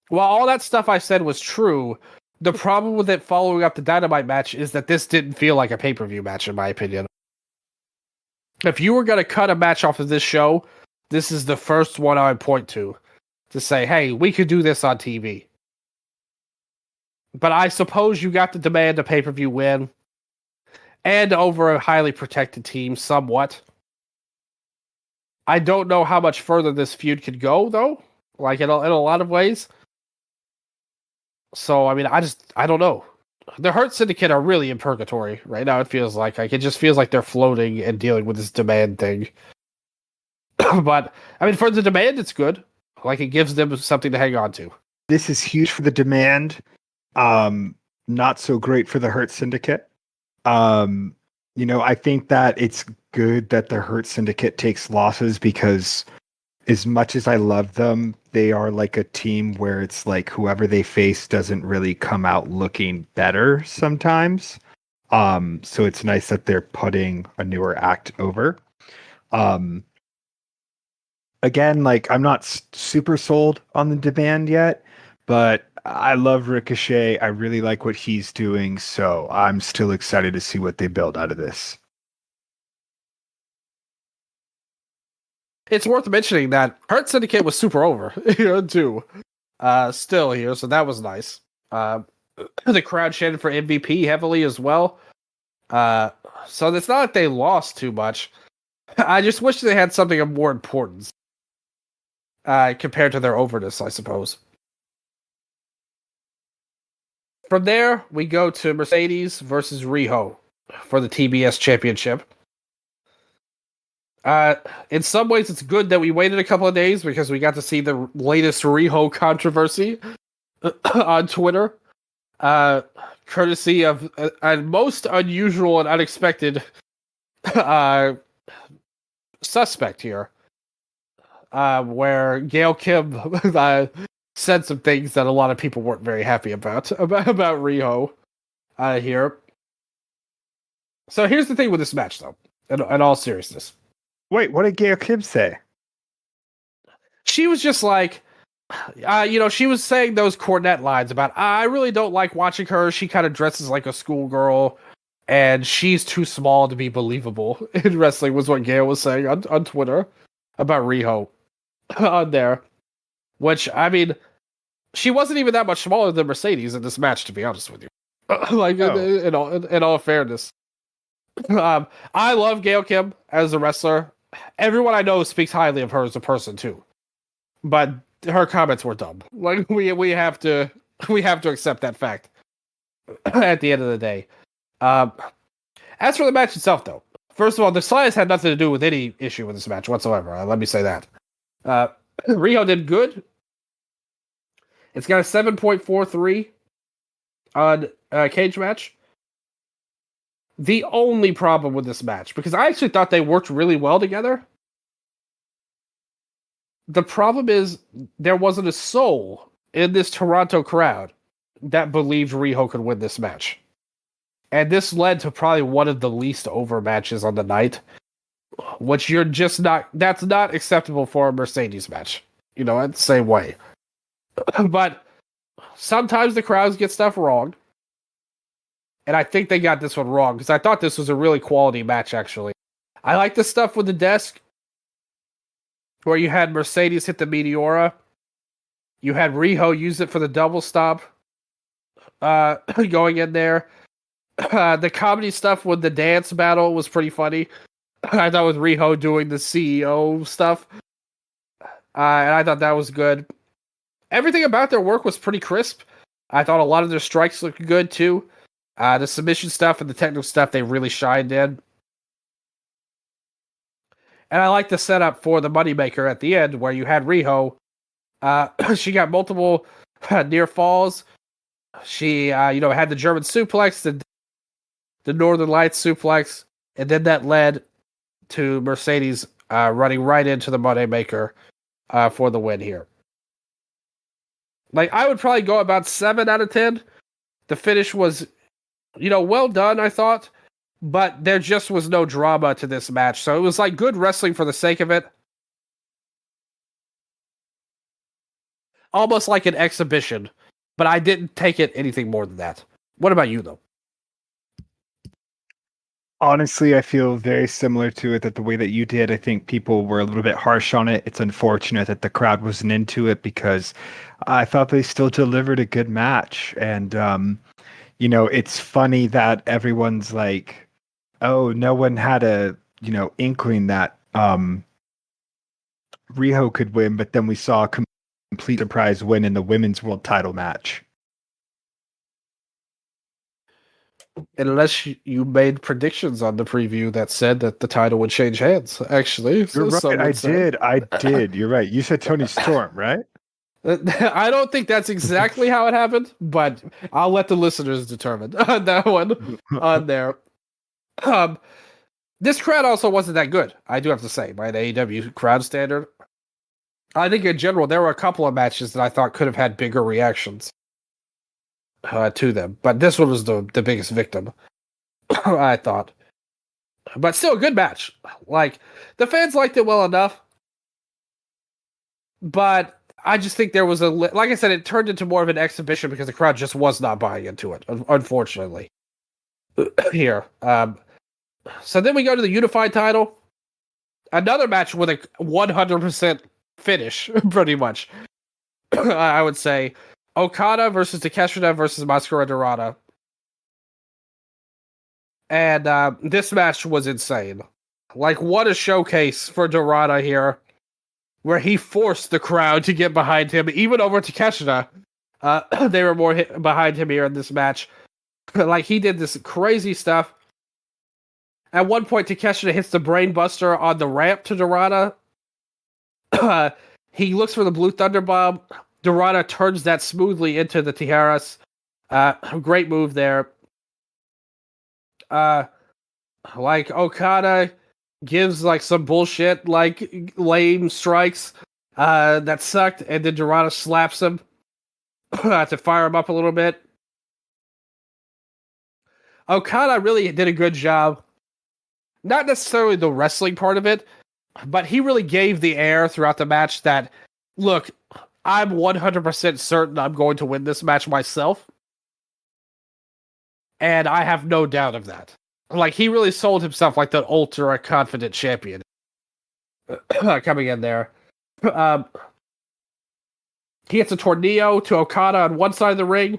Speaker 1: while all that stuff I said was true, the problem with it following up the Dynamite match is that this didn't feel like a pay-per-view match, in my opinion. If you were going to cut a match off of this show, this is the first one I would point to say, hey, we could do this on TV. But I suppose you got to demand a pay-per-view win and over a highly protected team somewhat. I don't know how much further this feud could go, though, like in a lot of ways. So, I mean, I don't know. The Hurt Syndicate are really in purgatory right now. It feels like it just feels like they're floating and dealing with this demand thing. But I mean, for the demand, it's good. Like it gives them something to hang on to.
Speaker 2: This is huge for the demand. Not so great for the Hurt Syndicate. I think that it's good that the Hurt Syndicate takes losses because as much as I love them, they are like a team where it's like whoever they face doesn't really come out looking better sometimes. So it's nice that they're putting a newer act over. Again, like I'm not super sold on the demand yet, but I love Ricochet. I really like what he's doing, so I'm still excited to see what they build out of this.
Speaker 1: It's worth mentioning that Hurt Syndicate was super over, too. Still here, so that was nice. The crowd chanted for MVP heavily as well. So it's not like they lost too much. I just wish they had something of more importance compared to their overness, I suppose. From there, we go to Mercedes versus Riho for the TBS Championship. In some ways, it's good that we waited a couple of days because we got to see the latest Riho controversy on Twitter. Courtesy of a most unusual and unexpected suspect here. Where Gail Kim said some things that a lot of people weren't very happy about Riho here. So here's the thing with this match, though, in all seriousness.
Speaker 2: Wait, what did Gail Kim say?
Speaker 1: She was just like, she was saying those cornet lines about, I really don't like watching her. She kind of dresses like a schoolgirl, and she's too small to be believable in wrestling, was what Gail was saying on Twitter about Riho on there. Which, I mean, she wasn't even that much smaller than Mercedes in this match, to be honest with you. In all fairness. I love Gail Kim as a wrestler. Everyone I know speaks highly of her as a person too, but her comments were dumb. Like we have to accept that fact at the end of the day. As for the match itself, though, first of all, the size had nothing to do with any issue with this match whatsoever. Let me say that. Riho did good. It's got a 7.43 on Cage Match. The only problem with this match, because I actually thought they worked really well together, the problem is there wasn't a soul in this Toronto crowd that believed Riho could win this match. And this led to probably one of the least over matches on the night, which that's not acceptable for a Mercedes match. In the same way. But sometimes the crowds get stuff wrong. And I think they got this one wrong because I thought this was a really quality match, actually. I like the stuff with the desk where you had Mercedes hit the Meteora. You had Riho use it for the double stomp going in there. The comedy stuff with the dance battle was pretty funny. I thought with Riho doing the CEO stuff. And I thought that was good. Everything about their work was pretty crisp. I thought a lot of their strikes looked good, too. The submission stuff and the technical stuff, they really shined in. And I like the setup for the Moneymaker at the end, where you had Riho. She got multiple near falls. She, had the German suplex, the Northern Lights suplex, and then that led to Mercedes running right into the Moneymaker for the win here. Like, I would probably go about 7 out of 10. The finish was, well done, I thought. But there just was no drama to this match. So it was like good wrestling for the sake of it. Almost like an exhibition. But I didn't take it anything more than that. What about you, though?
Speaker 2: Honestly, I feel very similar to it, that the way that you did, I think people were a little bit harsh on it. It's unfortunate that the crowd wasn't into it because I thought they still delivered a good match. And, it's funny that everyone's like, oh, no one had a, inkling that Riho could win, but then we saw a complete surprise win in the women's world title match.
Speaker 1: Unless you made predictions on the preview that said that the title would change hands, actually.
Speaker 2: You're right. I did. You're right. You said Tony Storm, right?
Speaker 1: I don't think that's exactly how it happened, but I'll let the listeners determine that one on there. This crowd also wasn't that good, I do have to say, by an AEW crowd standard. I think in general, there were a couple of matches that I thought could have had bigger reactions to them. But this one was the biggest victim, I thought. But still a good match. Like, the fans liked it well enough. But I just think there was like I said, it turned into more of an exhibition because the crowd just was not buying into it, unfortunately. Here. So then we go to the unified title. Another match with a 100% finish, pretty much. I would say Okada versus Takeshita versus Mascara Dorada. And this match was insane. Like, what a showcase for Dorada here, where he forced the crowd to get behind him, even over Takeshita. They were more behind him here in this match. Like, he did this crazy stuff. At one point, Takeshita hits the brainbuster on the ramp to Dorada. He looks for the Blue Thunder Bomb. Dorada turns that smoothly into the Tijeras. Great move there. Like, Okada gives like some bullshit, like lame strikes that sucked, and then Dorada slaps him to fire him up a little bit. Okada really did a good job. Not necessarily the wrestling part of it, but he really gave the air throughout the match that, look, I'm 100% certain I'm going to win this match myself. And I have no doubt of that. Like, he really sold himself like the ultra confident champion coming in there. He hits a tornado to Okada on one side of the ring.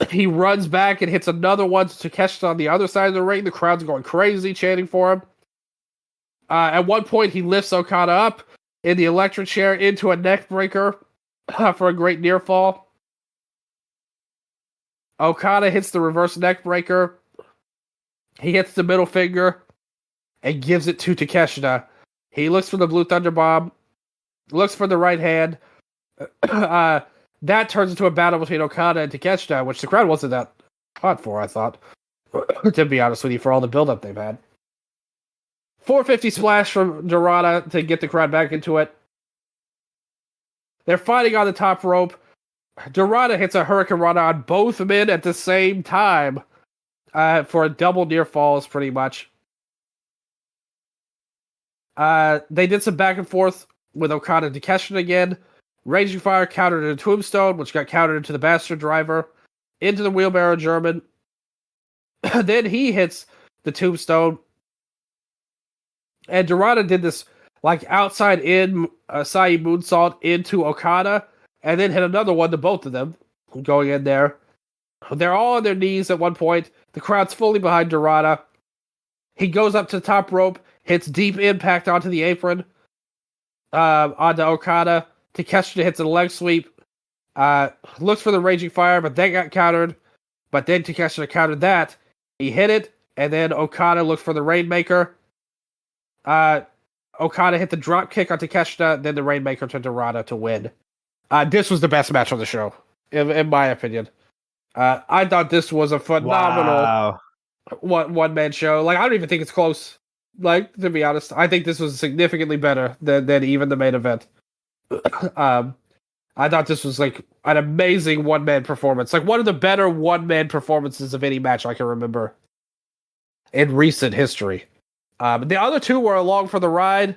Speaker 1: He runs back and hits another one to Takeshita on the other side of the ring. The crowd's going crazy, chanting for him. At one point, he lifts Okada up in the electric chair into a neck breaker for a great near fall. Okada hits the reverse neck breaker. He hits the middle finger and gives it to Takeshita. He looks for the Blue Thunder Bomb, looks for the right hand. That turns into a battle between Okada and Takeshita, which the crowd wasn't that hot for, I thought. To be honest with you, for all the build-up they've had. 450 splash from Dorada to get the crowd back into it. They're fighting on the top rope. Dorada hits a Hurricane Rana on both men at the same time for a double near falls, pretty much. They did some back and forth with Okada and Takeshita again. Raging Fire countered into Tombstone, which got countered into the Bastard Driver, into the Wheelbarrow German. Then he hits the Tombstone. And Dorada did this like outside in Asai moonsault into Okada, and then hit another one to both of them going in there. They're all on their knees at one point. The crowd's fully behind Dorada. He goes up to the top rope, hits deep impact onto the apron, onto Okada. Takeshita hits a leg sweep, looks for the Raging Fire, but then got countered. But then Takeshita countered that. He hit it, and then Okada looked for the Rainmaker. Okada hit the drop kick on Takeshita, then the Rainmaker to Dorada to win. This was the best match on the show, in my opinion. I thought this was a phenomenal one-man show. Like, I don't even think it's close. Like, to be honest, I think this was significantly better than even the main event. I thought this was like an amazing one-man performance. Like, one of the better one-man performances of any match I can remember in recent history. The other two were along for the ride,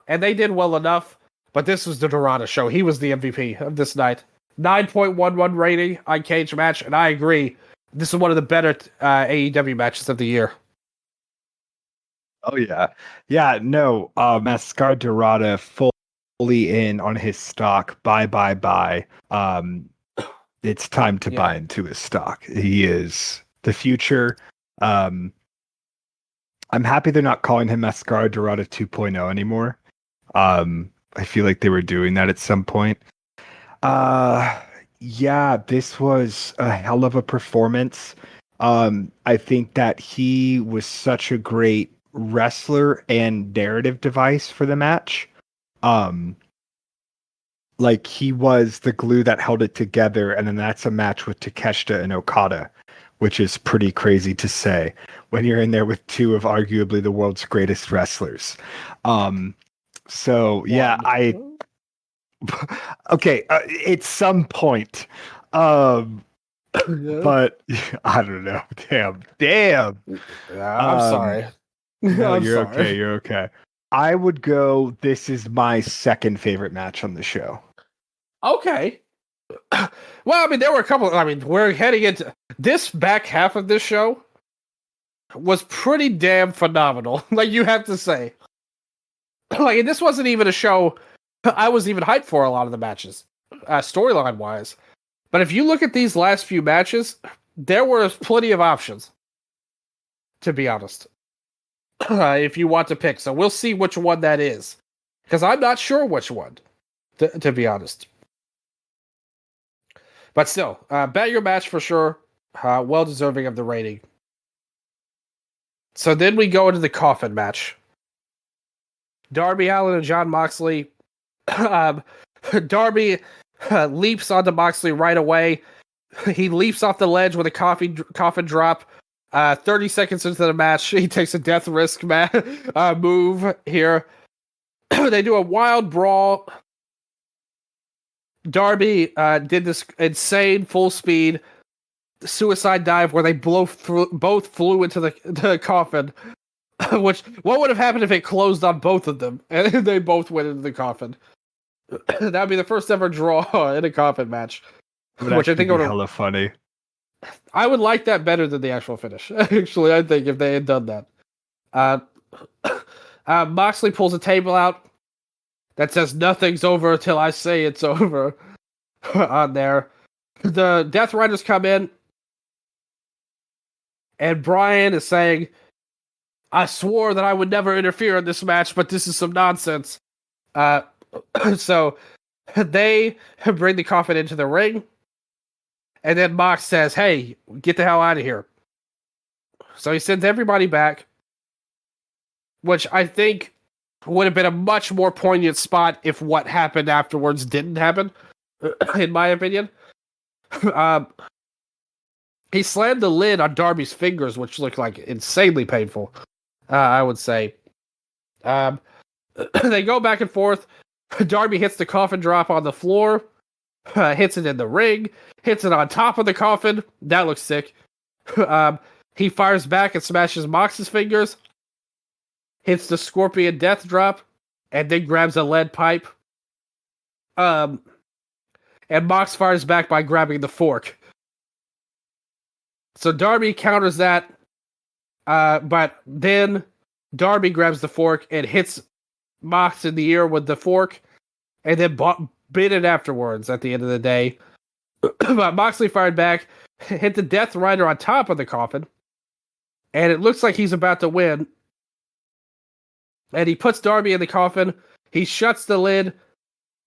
Speaker 1: and they did well enough, but this was the Dorada show. He was the MVP of this night. 9.11 rating on Cage Match, and I agree. This is one of the better AEW matches of the year.
Speaker 2: Oh, yeah. Yeah, no, Mascara Dorada fully in on his stock. Buy. It's time to buy into his stock. He is the future. I'm happy they're not calling him Mascara Dorada 2.0 anymore. I feel like they were doing that at some point. Yeah, this was a hell of a performance. I think that he was such a great wrestler and narrative device for the match. Like, he was the glue that held it together, and then that's a match with Takeshita and Okada, which is pretty crazy to say when you're in there with two of arguably the world's greatest wrestlers. So yeah, okay, at some point, but I don't know. Damn.
Speaker 1: I'm sorry.
Speaker 2: No,
Speaker 1: I'm
Speaker 2: you're
Speaker 1: sorry.
Speaker 2: okay. You're okay. I would go. This is my second favorite match on the show.
Speaker 1: Okay. Well, I mean, there were a couple. I mean, we're heading into this back half of this show was pretty damn phenomenal. Like, you have to say. Like, this wasn't even a show I was even hyped for a lot of the matches, storyline wise. But if you look at these last few matches, there were plenty of options, to be honest. If you want to pick. So we'll see which one that is. Because I'm not sure which one, to be honest. But still, banger match for sure. Well deserving of the rating. So then we go into the coffin match. Darby Allin and Jon Moxley. Darby leaps onto Moxley right away. He leaps off the ledge with a coffin drop. 30 seconds into the match, he takes a death risk move here. They do a wild brawl. Darby did this insane full speed suicide dive where they both flew into the coffin. Which, what would have happened if it closed on both of them and they both went into the coffin? That would be the first ever draw in a coffin match.
Speaker 2: Which I think would be hella funny.
Speaker 1: I would like that better than the actual finish. Actually, I think if they had done that. Moxley pulls a table out that says nothing's over until I say it's over on there. The Death Riders come in, and Brian is saying, I swore that I would never interfere in this match, but this is some nonsense. So they bring the coffin into the ring, and then Mox says, hey, get the hell out of here. So he sends everybody back, which I think would have been a much more poignant spot if what happened afterwards didn't happen, in my opinion. He slammed the lid on Darby's fingers, which looked like insanely painful, I would say. They go back and forth. Darby hits the coffin drop on the floor, hits it in the ring, hits it on top of the coffin. That looks sick. He fires back and smashes Mox's fingers, hits the Scorpion Death Drop, and then grabs a lead pipe. Um, and Mox fires back by grabbing the fork. So Darby counters that, but then Darby grabs the fork and hits Mox in the ear with the fork, and then bit it afterwards at the end of the day. But Moxley fired back, hit the Death Rider on top of the coffin, and it looks like he's about to win. And he puts Darby in the coffin. He shuts the lid,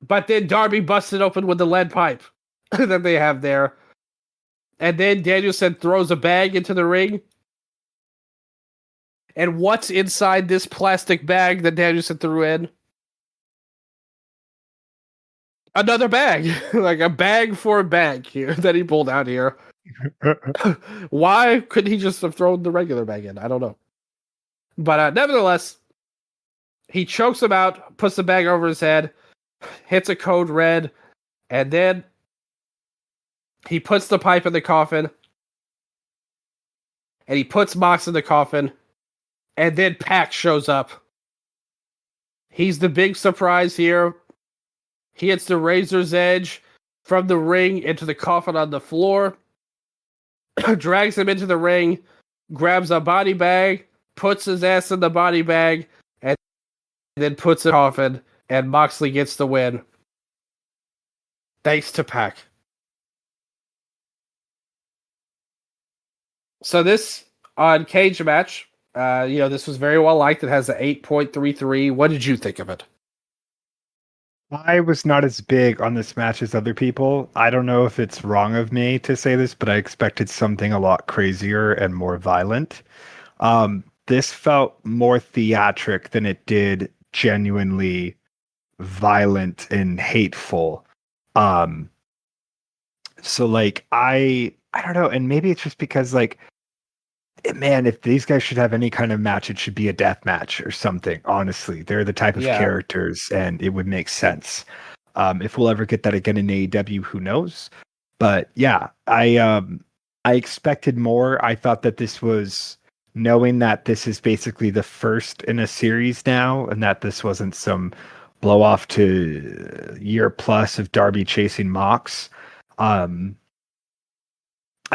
Speaker 1: but then Darby busts it open with the lead pipe that they have there. And then Danielson throws a bag into the ring. And what's inside this plastic bag that Danielson threw in? Another bag. Like a bag for a bag here that he pulled out here. Why couldn't he just have thrown the regular bag in? I don't know. But nevertheless, he chokes him out, puts the bag over his head, hits a code red, and then he puts the pipe in the coffin, and he puts Mox in the coffin, and then Pac shows up. He's the big surprise here. He hits the razor's edge from the ring into the coffin on the floor, drags him into the ring, grabs a body bag, puts his ass in the body bag, and then puts it in the coffin, and Moxley gets the win. Thanks to Pac. So this on Cage Match, this was very well liked. It has an 8.33. What did you think of it?
Speaker 2: I was not as big on this match as other people. I don't know if it's wrong of me to say this, but I expected something a lot crazier and more violent. This felt more theatric than it did genuinely violent and hateful. So like I don't know, and maybe it's just because like, man, if these guys should have any kind of match, it should be a death match or something. Honestly, they're the type of characters, and it would make sense. If we'll ever get that again in AEW, who knows? But yeah, I expected more. I thought that this was, knowing that this is basically the first in a series now, and that this wasn't some blow off to year plus of Darby chasing Mox. I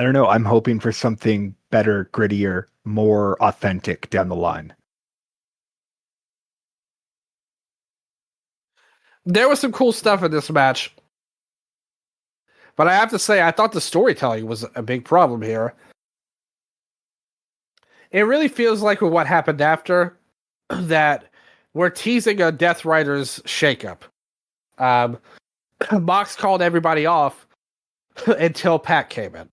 Speaker 2: don't know. I'm hoping for something better, grittier, more authentic down the line.
Speaker 1: There was some cool stuff in this match, but I have to say, I thought the storytelling was a big problem here. It really feels like with what happened after that we're teasing a Death Rider's shakeup. Mox called everybody off until Pac came in.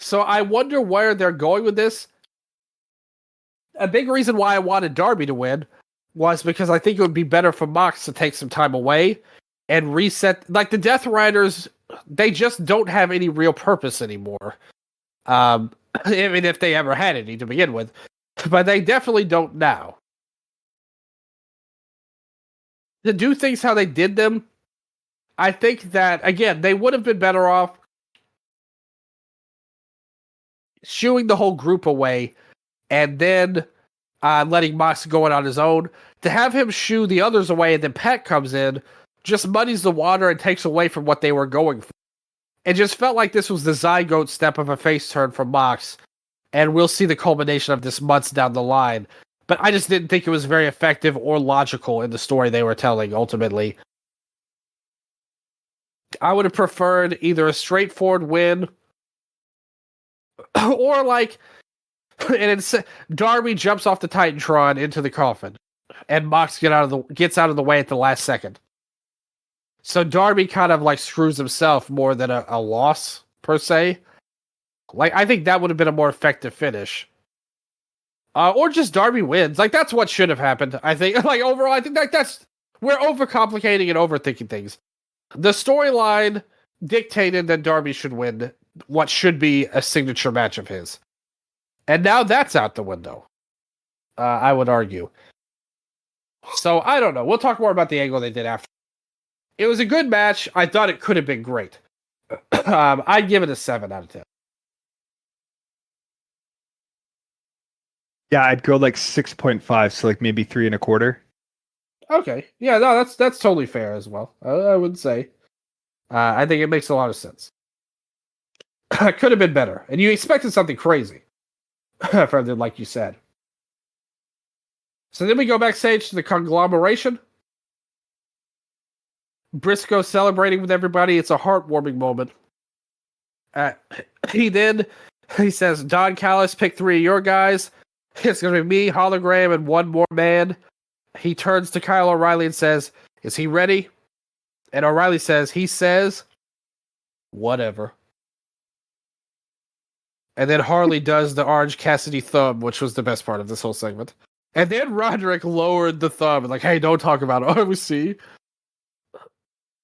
Speaker 1: So I wonder where they're going with this. A big reason why I wanted Darby to win was because I think it would be better for Mox to take some time away and reset. Like the Death Riders, they just don't have any real purpose anymore. I mean, if they ever had any to begin with. But they definitely don't now. To do things how they did them, I think that, again, they would have been better off shooing the whole group away and then letting Mox go in on his own. To have him shoo the others away and then Pac comes in just muddies the water and takes away from what they were going for. It just felt like this was the zygote step of a face turn from Mox, and we'll see the culmination of this months down the line. But I just didn't think it was very effective or logical in the story they were telling, ultimately. I would have preferred either a straightforward win or like, and it's Darby jumps off the Titantron into the coffin, and Mox gets out of the way at the last second. So Darby kind of like screws himself more than a loss per se. Like I think that would have been a more effective finish, or just Darby wins. Like that's what should have happened. I think. Like overall, I think that's we're overcomplicating and overthinking things. The storyline dictated that Darby should win what should be a signature match of his. And now that's out the window, I would argue. So, I don't know. We'll talk more about the angle they did after. It was a good match. I thought it could have been great. I'd give it a 7 out of 10.
Speaker 2: Yeah, I'd go like 6.5, so like maybe 3.25.
Speaker 1: Okay. Yeah, no, that's totally fair as well. I would say. I think it makes a lot of sense. Could have been better, and you expected something crazy from them, like you said. So then we go backstage to the conglomeration. Briscoe celebrating with everybody. It's a heartwarming moment. Uh, he says, Don Callis, pick 3 of your guys. It's going to be me, Hologram, and one more man. He turns to Kyle O'Reilly and says, is he ready? And O'Reilly says, he says, whatever. And then Harley does the Orange Cassidy thumb, which was the best part of this whole segment. And then Roderick lowered the thumb and like, hey, don't talk about ROC.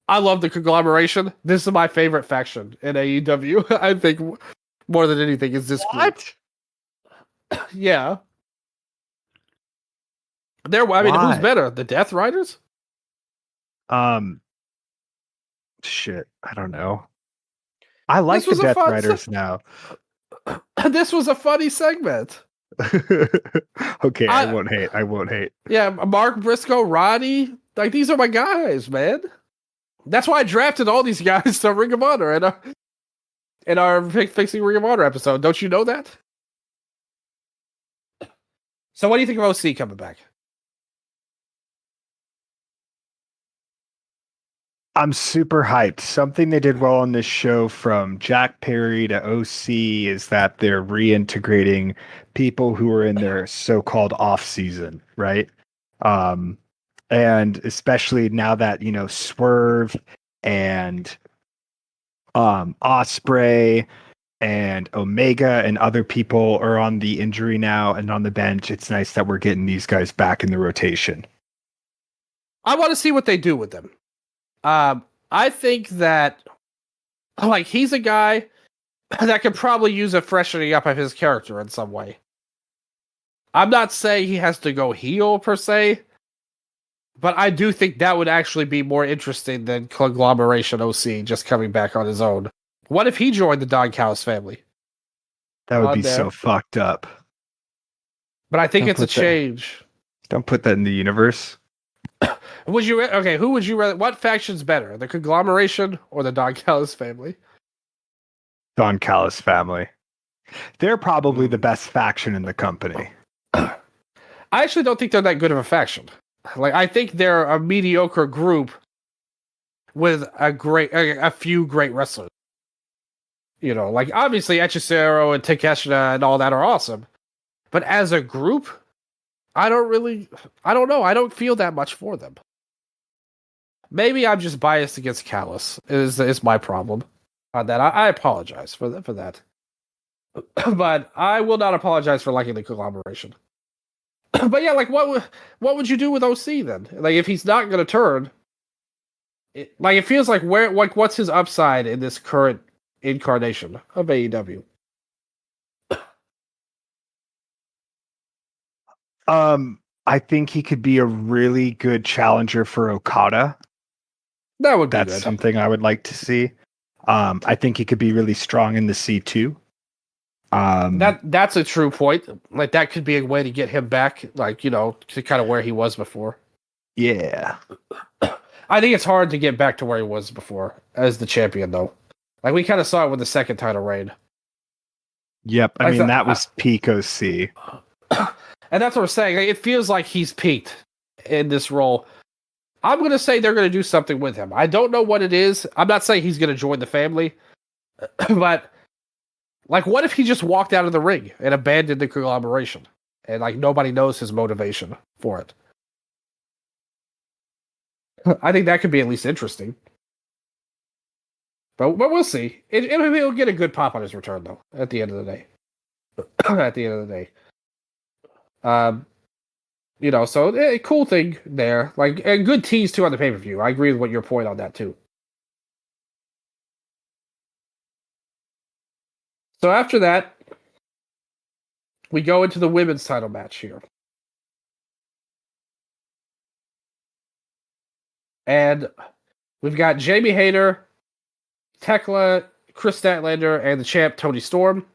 Speaker 1: I love the conglomeration. This is my favorite faction in AEW. I think more than anything is this group. Yeah. Who's better? The Death Riders?
Speaker 2: Shit, I don't know. I like the Death Riders now.
Speaker 1: This was a funny segment.
Speaker 2: Okay, I won't hate.
Speaker 1: Yeah, Mark Briscoe, Roddy, like these are my guys, man. That's why I drafted all these guys to Ring of Honor in our Fixing Ring of Honor episode. Don't you know that? So what do you think of OC coming back?
Speaker 2: I'm super hyped. Something they did well on this show from Jack Perry to OC is that they're reintegrating people who are in their so-called off season, right? And especially now that, Swerve and Osprey and Omega and other people are on the injury now and on the bench, it's nice that we're getting these guys back in the rotation.
Speaker 1: I want to see what they do with them. I think that he's a guy that could probably use a freshening up of his character in some way. I'm not saying he has to go heel per se, but I do think that would actually be more interesting than Conglomeration OC just coming back on his own. What if he joined the Don Callis family?
Speaker 2: That would be so fucked up.
Speaker 1: But I think it's a change.
Speaker 2: Don't put that in the universe.
Speaker 1: Who would you rather? What faction's better, the Conglomeration or the Don Callis family?
Speaker 2: Don Callis family. They're probably the best faction in the company.
Speaker 1: I actually don't think they're that good of a faction. I think they're a mediocre group with a few great wrestlers. Obviously Hechicero and Takeshita and all that are awesome, but as a group, I don't know. I don't feel that much for them. Maybe I'm just biased against Callis. Is my problem on that. I apologize for that. But I will not apologize for liking the Conglomeration. But yeah, what would you do with OC then? If he's not going to turn, it feels like what's his upside in this current incarnation of AEW?
Speaker 2: I think he could be a really good challenger for Okada. That's good. Something I would like to see. I think he could be really strong in the C2.
Speaker 1: That's a true point. That could be a way to get him back, to kind of where he was before.
Speaker 2: Yeah.
Speaker 1: I think it's hard to get back to where he was before as the champion, though. We kind of saw it with the second title reign.
Speaker 2: Yep. I mean, that was peak OC.
Speaker 1: And that's what we're saying. It feels like he's peaked in this role. I'm going to say they're going to do something with him. I don't know what it is. I'm not saying he's going to join the family. But, what if he just walked out of the ring and abandoned the Conglomeration? And, nobody knows his motivation for it. I think that could be at least interesting. But we'll see. He'll get a good pop on his return, though, at the end of the day. So a cool thing there. A good tease, too, on the pay-per-view. I agree with what your point on that, too. So after that, we go into the women's title match here. And we've got Jamie Hayter, Tekla, Chris Statlander, and the champ, Tony Storm.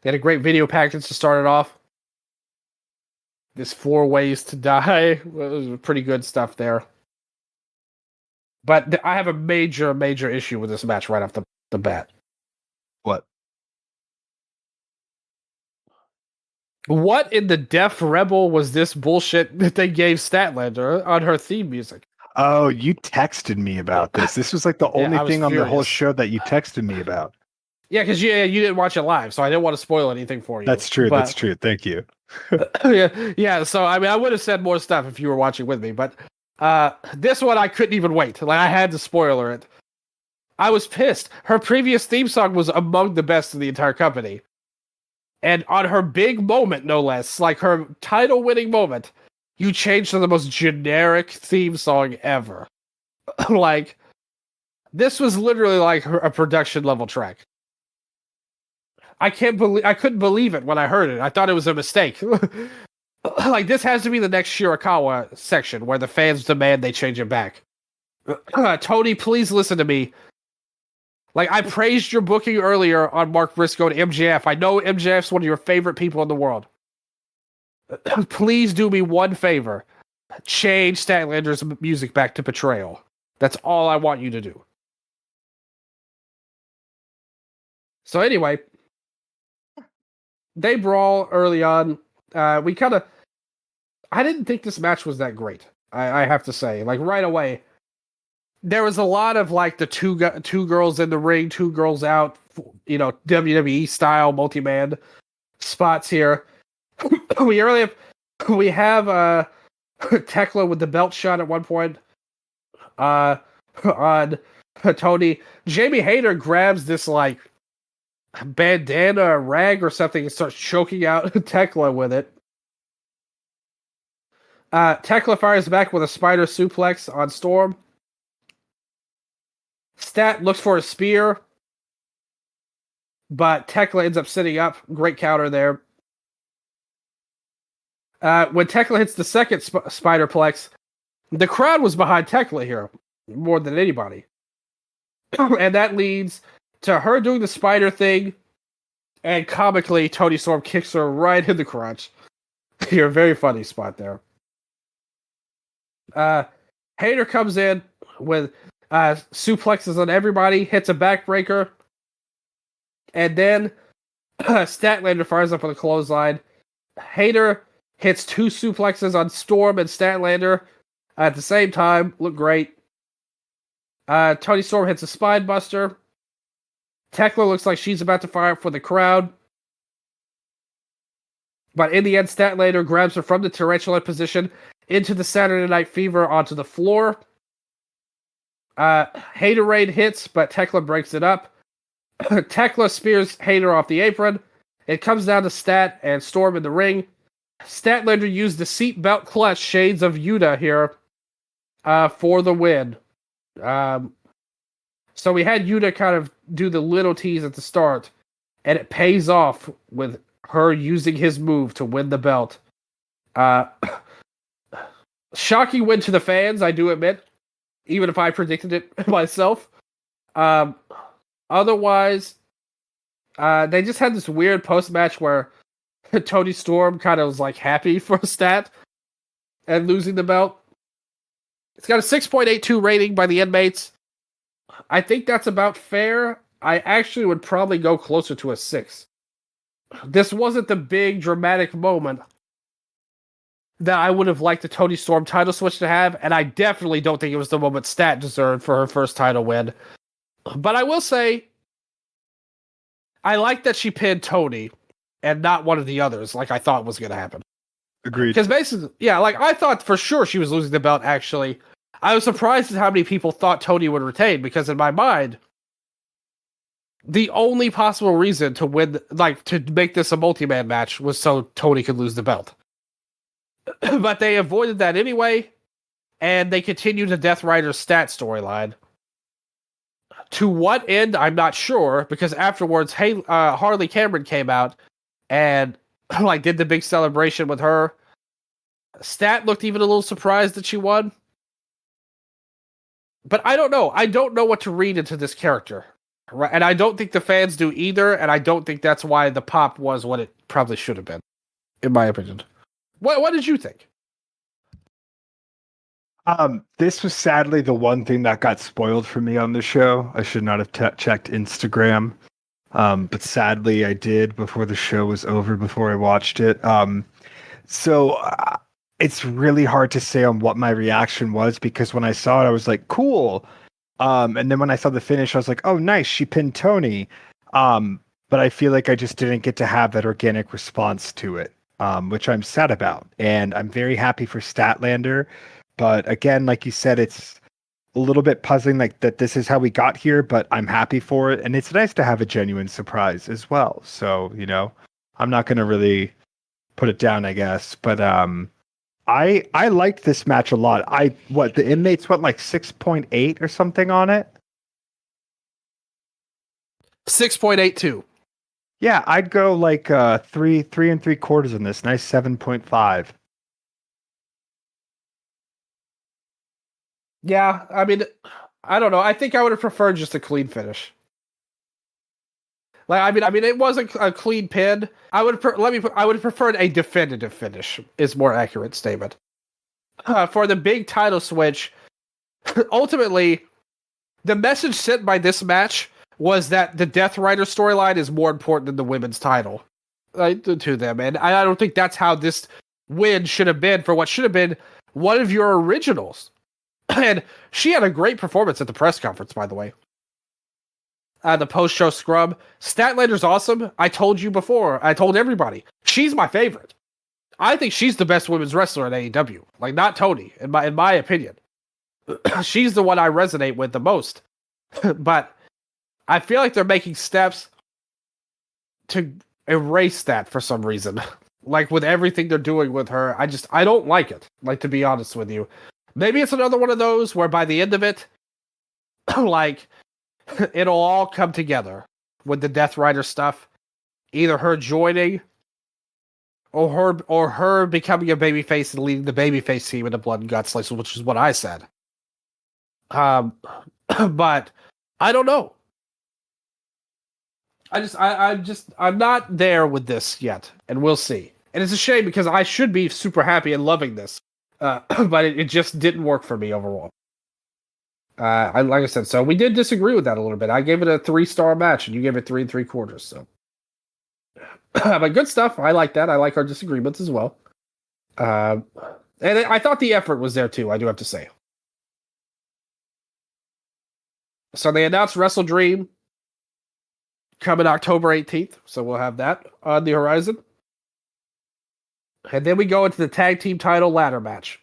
Speaker 1: They had a great video package to start it off. this 4 ways to die. It was pretty good stuff there. But I have a major issue with this match right off the bat.
Speaker 2: What?
Speaker 1: What in the Def Rebel was this bullshit that they gave Statlander on her theme music?
Speaker 2: Oh, you texted me about this. This was like the only thing on the whole
Speaker 1: furious.
Speaker 2: show that you texted me about.
Speaker 1: Yeah, because you didn't watch it live, so I didn't want to spoil anything for you.
Speaker 2: That's true. That's true. Thank you.
Speaker 1: yeah. So I mean, I would have said more stuff if you were watching with me, but this one I couldn't even wait. Like I had to spoiler it. I was pissed. Her previous theme song was among the best in the entire company, and on her big moment, no less, like her title-winning moment, you changed to the most generic theme song ever. Like this was literally like a production level track. I couldn't believe it when I heard it. I thought it was a mistake. Like this has to be the next Shirakawa section where the fans demand they change it back. Tony, please listen to me. Like I praised your booking earlier on Mark Briscoe and MJF. I know MJF's one of your favorite people in the world. Please do me one favor. Change Statlander's music back to Betrayal. That's all I want you to do. So anyway, they brawl early on. I didn't think this match was that great. I have to say, like right away, there was a lot of like the two girls in the ring, 2 girls out, WWE style multi-man spots here. we have Tekla with the belt shot at one point. On Tony, Jamie Hayter grabs this like bandana rag or something and starts choking out Tekla with it. Tekla fires back with a spider suplex on Storm. Stat looks for a spear, but Tekla ends up sitting up. Great counter there. When Tekla hits the second spiderplex, the crowd was behind Tekla here more than anybody. And that leads to her doing the spider thing, and comically, Toni Storm kicks her right in the crotch. Here, very funny spot there. Hayter comes in with suplexes on everybody, hits a backbreaker, and then Statlander fires up with a clothesline. Hayter hits 2 suplexes on Storm and Statlander at the same time. Look great. Toni Storm hits a spine buster. Tekla looks like she's about to fire up for the crowd. But in the end, Statlander grabs her from the tarantula position into the Saturday Night Fever onto the floor. Haterade hits, but Tekla breaks it up. Tekla spears Hayter off the apron. It comes down to Stat and Storm in the ring. Statlander used the seatbelt clutch shades of Yuta here for the win. So we had Yuta kind of do the little tease at the start, and it pays off with her using his move to win the belt. Shocking win to the fans, I do admit, even if I predicted it myself. Otherwise, they just had this weird post-match where Toni Storm kind of was like happy for Stat and losing the belt. It's got a 6.82 rating by the inmates. I think that's about fair. I actually would probably go closer to a 6. This wasn't the big dramatic moment that I would have liked the Toni Storm title switch to have, and I definitely don't think it was the moment Stat deserved for her first title win. But I will say, I like that she pinned Toni and not one of the others like I thought was going to happen.
Speaker 2: Agreed.
Speaker 1: Because basically, yeah, like I thought for sure she was losing the belt, actually. I was surprised at how many people thought Toni would retain, because in my mind, the only possible reason to win, like to make this a multi-man match, was so Toni could lose the belt. But they avoided that anyway, and they continued the Death Rider Stat storyline. To what end, I'm not sure, because afterwards, Harley Cameron came out and like did the big celebration with her. Stat looked even a little surprised that she won. But I don't know. I don't know what to read into this character. Right? And I don't think the fans do either, and I don't think that's why the pop was what it probably should have been, in my opinion. What did you think?
Speaker 2: This was sadly the one thing that got spoiled for me on the show. I should not have checked Instagram, but sadly I did before the show was over, before I watched it. So it's really hard to say on what my reaction was, because when I saw it, I was like, cool. And then when I saw the finish, I was like, oh, nice, she pinned Tony. But I feel like I just didn't get to have that organic response to it, which I'm sad about. And I'm very happy for Statlander. But again, like you said, it's a little bit puzzling, like that this is how we got here, but I'm happy for it. And it's nice to have a genuine surprise as well. So, I'm not going to really put it down, I guess. But I liked this match a lot. The inmates went like 6.8 or something on it.
Speaker 1: 6.82.
Speaker 2: Yeah, I'd go like 3.75 on this. Nice 7.5.
Speaker 1: Yeah, I mean, I don't know. I think I would have preferred just a clean finish. Like, I mean, it was a clean pin. I would have preferred a definitive finish. Is more accurate statement. For the big title switch, ultimately, the message sent by this match was that the Death Rider storyline is more important than the women's title, to them, and I don't think that's how this win should have been for what should have been one of your originals. And she had a great performance at the press conference, by the way. The post-show scrub. Statlander's awesome. I told you before. I told everybody. She's my favorite. I think she's the best women's wrestler in AEW. Like, not Tony, in my opinion. She's the one I resonate with the most. But I feel like they're making steps to erase that for some reason. Like, with everything they're doing with her, I don't like it. Like, to be honest with you. Maybe it's another one of those where by the end of it, like, it'll all come together with the Death Rider stuff. Either her joining or her becoming a babyface and leading the babyface team in the Blood and Guts, which is what I said. But I don't know. I'm not there with this yet, and we'll see. And it's a shame because I should be super happy and loving this. But it just didn't work for me overall. Like I said, so we did disagree with that a little bit. I gave it a 3-star match, and you gave it 3.75. So, but good stuff. I like that. I like our disagreements as well. And I thought the effort was there too. I do have to say. So they announced Wrestle Dream coming October 18th. So we'll have that on the horizon. And then we go into the tag team title ladder match.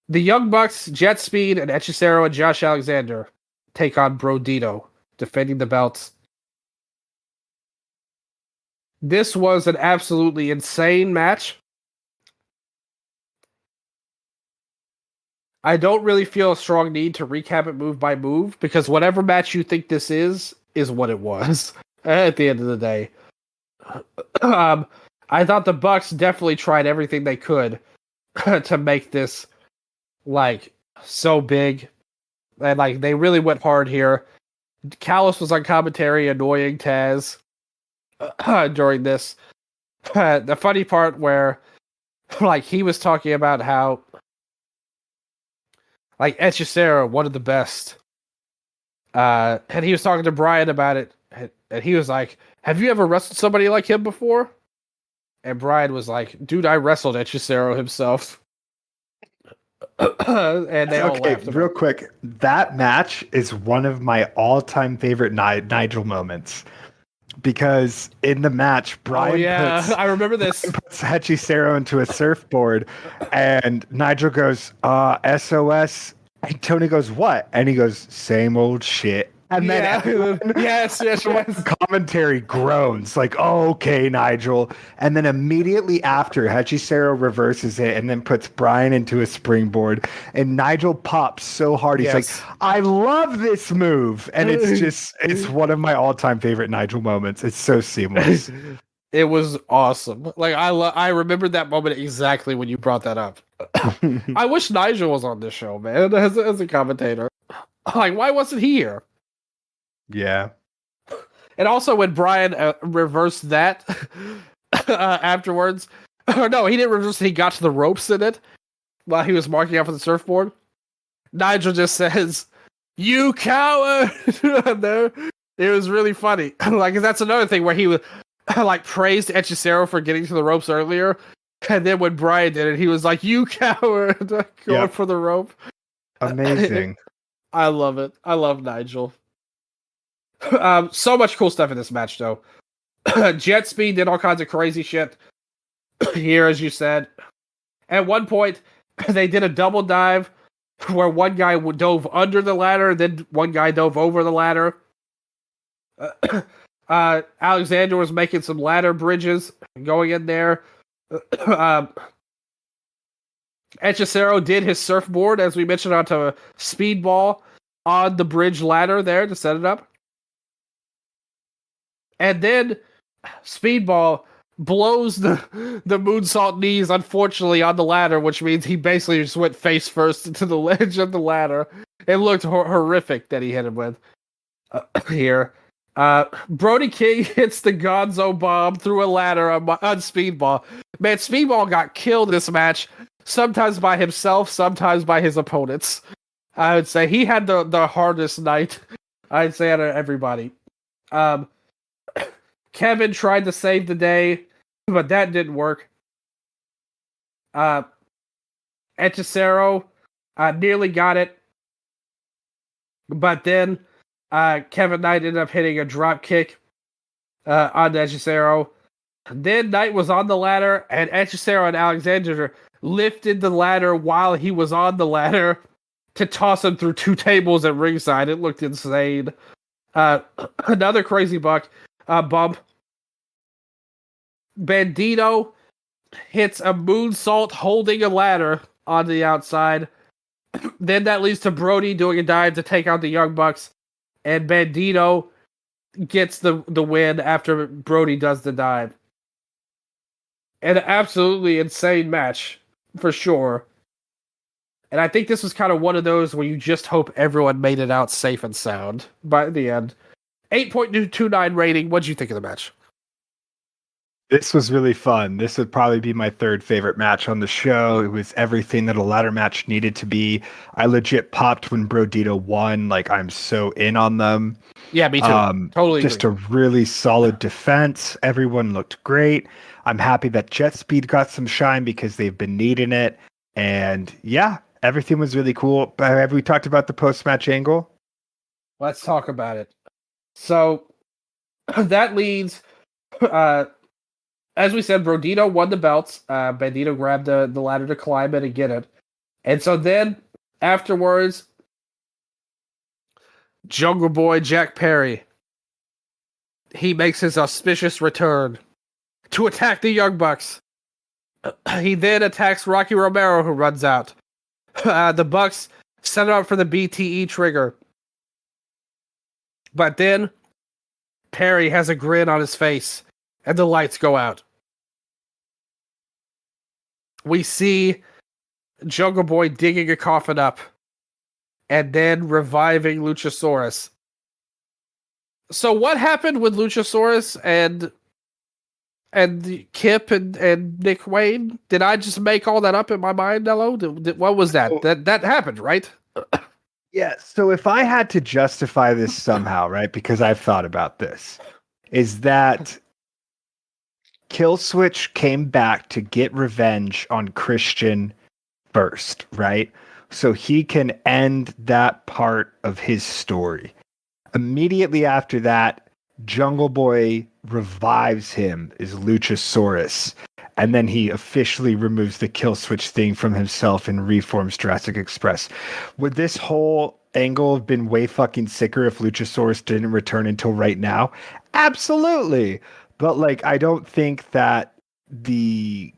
Speaker 1: The Young Bucks, Jet Speed, and Hechicero and Josh Alexander take on Brodito, defending the belts. This was an absolutely insane match. I don't really feel a strong need to recap it move by move, because whatever match you think this is what it was at the end of the day. I thought the Bucks definitely tried everything they could to make this like so big, and like they really went hard here. Callis was on commentary annoying Taz during this. The funny part where like he was talking about how like Hechicero, one of the best, and he was talking to Brian about it, and he was like, "Have you ever wrestled somebody like him before?" And Brian was like, "Dude, I wrestled Hechicero himself." And they all laughed.
Speaker 2: Real quick, that match is one of my all-time favorite Nigel moments, because in the match, Brian
Speaker 1: I remember this.
Speaker 2: Puts Hechicero into a surfboard, and Nigel goes, SOS. And Tony goes, what? And he goes, same old shit. And then
Speaker 1: yes.
Speaker 2: Commentary groans like, oh, okay, Nigel. And then immediately after, Hechicero reverses it and then puts Brian into a springboard. And Nigel pops so hard. He's like, I love this move. And it's one of my all-time favorite Nigel moments. It's so seamless.
Speaker 1: It was awesome. Like I remembered that moment exactly when you brought that up. I wish Nigel was on this show, man, as a commentator. Like, why wasn't he here?
Speaker 2: Yeah.
Speaker 1: And also when Brian reversed that afterwards, Or no, he didn't reverse it. He got to the ropes in it while he was marking out for the surfboard. Nigel just says, "You coward!" There, it was really funny. Like, 'cause that's another thing where he was like praised Hechicero for getting to the ropes earlier, and then when Brian did it, he was like, "You coward!" Going for the rope.
Speaker 2: Amazing.
Speaker 1: I love it. I love Nigel. So much cool stuff in this match, though. Jet Speed did all kinds of crazy shit here, as you said. At one point, they did a double dive where one guy dove under the ladder, then one guy dove over the ladder. Alexander was making some ladder bridges going in there. Hechicero did his surfboard, as we mentioned, onto a speedball on the bridge ladder there to set it up. And then Speedball blows the moonsault knees, unfortunately, on the ladder, which means he basically just went face first into the ledge of the ladder. It looked horrific that he hit him with here. Brody King hits the Gonzo bomb through a ladder on Speedball. Man, Speedball got killed this match, sometimes by himself, sometimes by his opponents. I would say he had the hardest night, I'd say, out of everybody. Kevin tried to save the day, but that didn't work. Hechicero nearly got it, but then Kevin Knight ended up hitting a drop kick on Hechicero. Then Knight was on the ladder, and Hechicero and Alexander lifted the ladder while he was on the ladder to toss him through 2 tables at ringside. It looked insane. Another crazy bump. Bandito hits a moonsault holding a ladder on the outside. Then that leads to Brody doing a dive to take out the Young Bucks. And Bandito gets the win after Brody does the dive. An absolutely insane match, for sure. And I think this was kind of one of those where you just hope everyone made it out safe and sound by the end. 8.29 rating. What'd you think of the match?
Speaker 2: This was really fun. This would probably be my 3rd favorite match on the show. It was everything that a ladder match needed to be. I legit popped when Brodito won. Like, I'm so in on them.
Speaker 1: Yeah, me too. Totally
Speaker 2: just
Speaker 1: agree.
Speaker 2: a really solid defense. Everyone looked great. I'm happy that Jet Speed got some shine because they've been needing it. And yeah, everything was really cool. Have we talked about the post-match angle?
Speaker 1: Let's talk about it. So that leads... as we said, Brodito won the belts. Bandito grabbed the ladder to climb it and get it. And so then, afterwards, Jungle Boy Jack Perry, he makes his auspicious return to attack the Young Bucks. He then attacks Rocky Romero, who runs out. The Bucks set up for the BTE trigger. But then, Perry has a grin on his face, and the lights go out. We see Jungle Boy digging a coffin up and then reviving Luchasaurus. So what happened with Luchasaurus and Kip and Nick Wayne? Did I just make all that up in my mind, Nello? What was that? That happened, right?
Speaker 2: Yeah, so if I had to justify this somehow, right, because I've thought about this, is that Killswitch came back to get revenge on Christian first, right? So he can end that part of his story. Immediately after that, Jungle Boy revives him as Luchasaurus, and then he officially removes the Killswitch thing from himself and reforms Jurassic Express. Would this whole angle have been way fucking sicker if Luchasaurus didn't return until right now? Absolutely. But, like, I don't think that the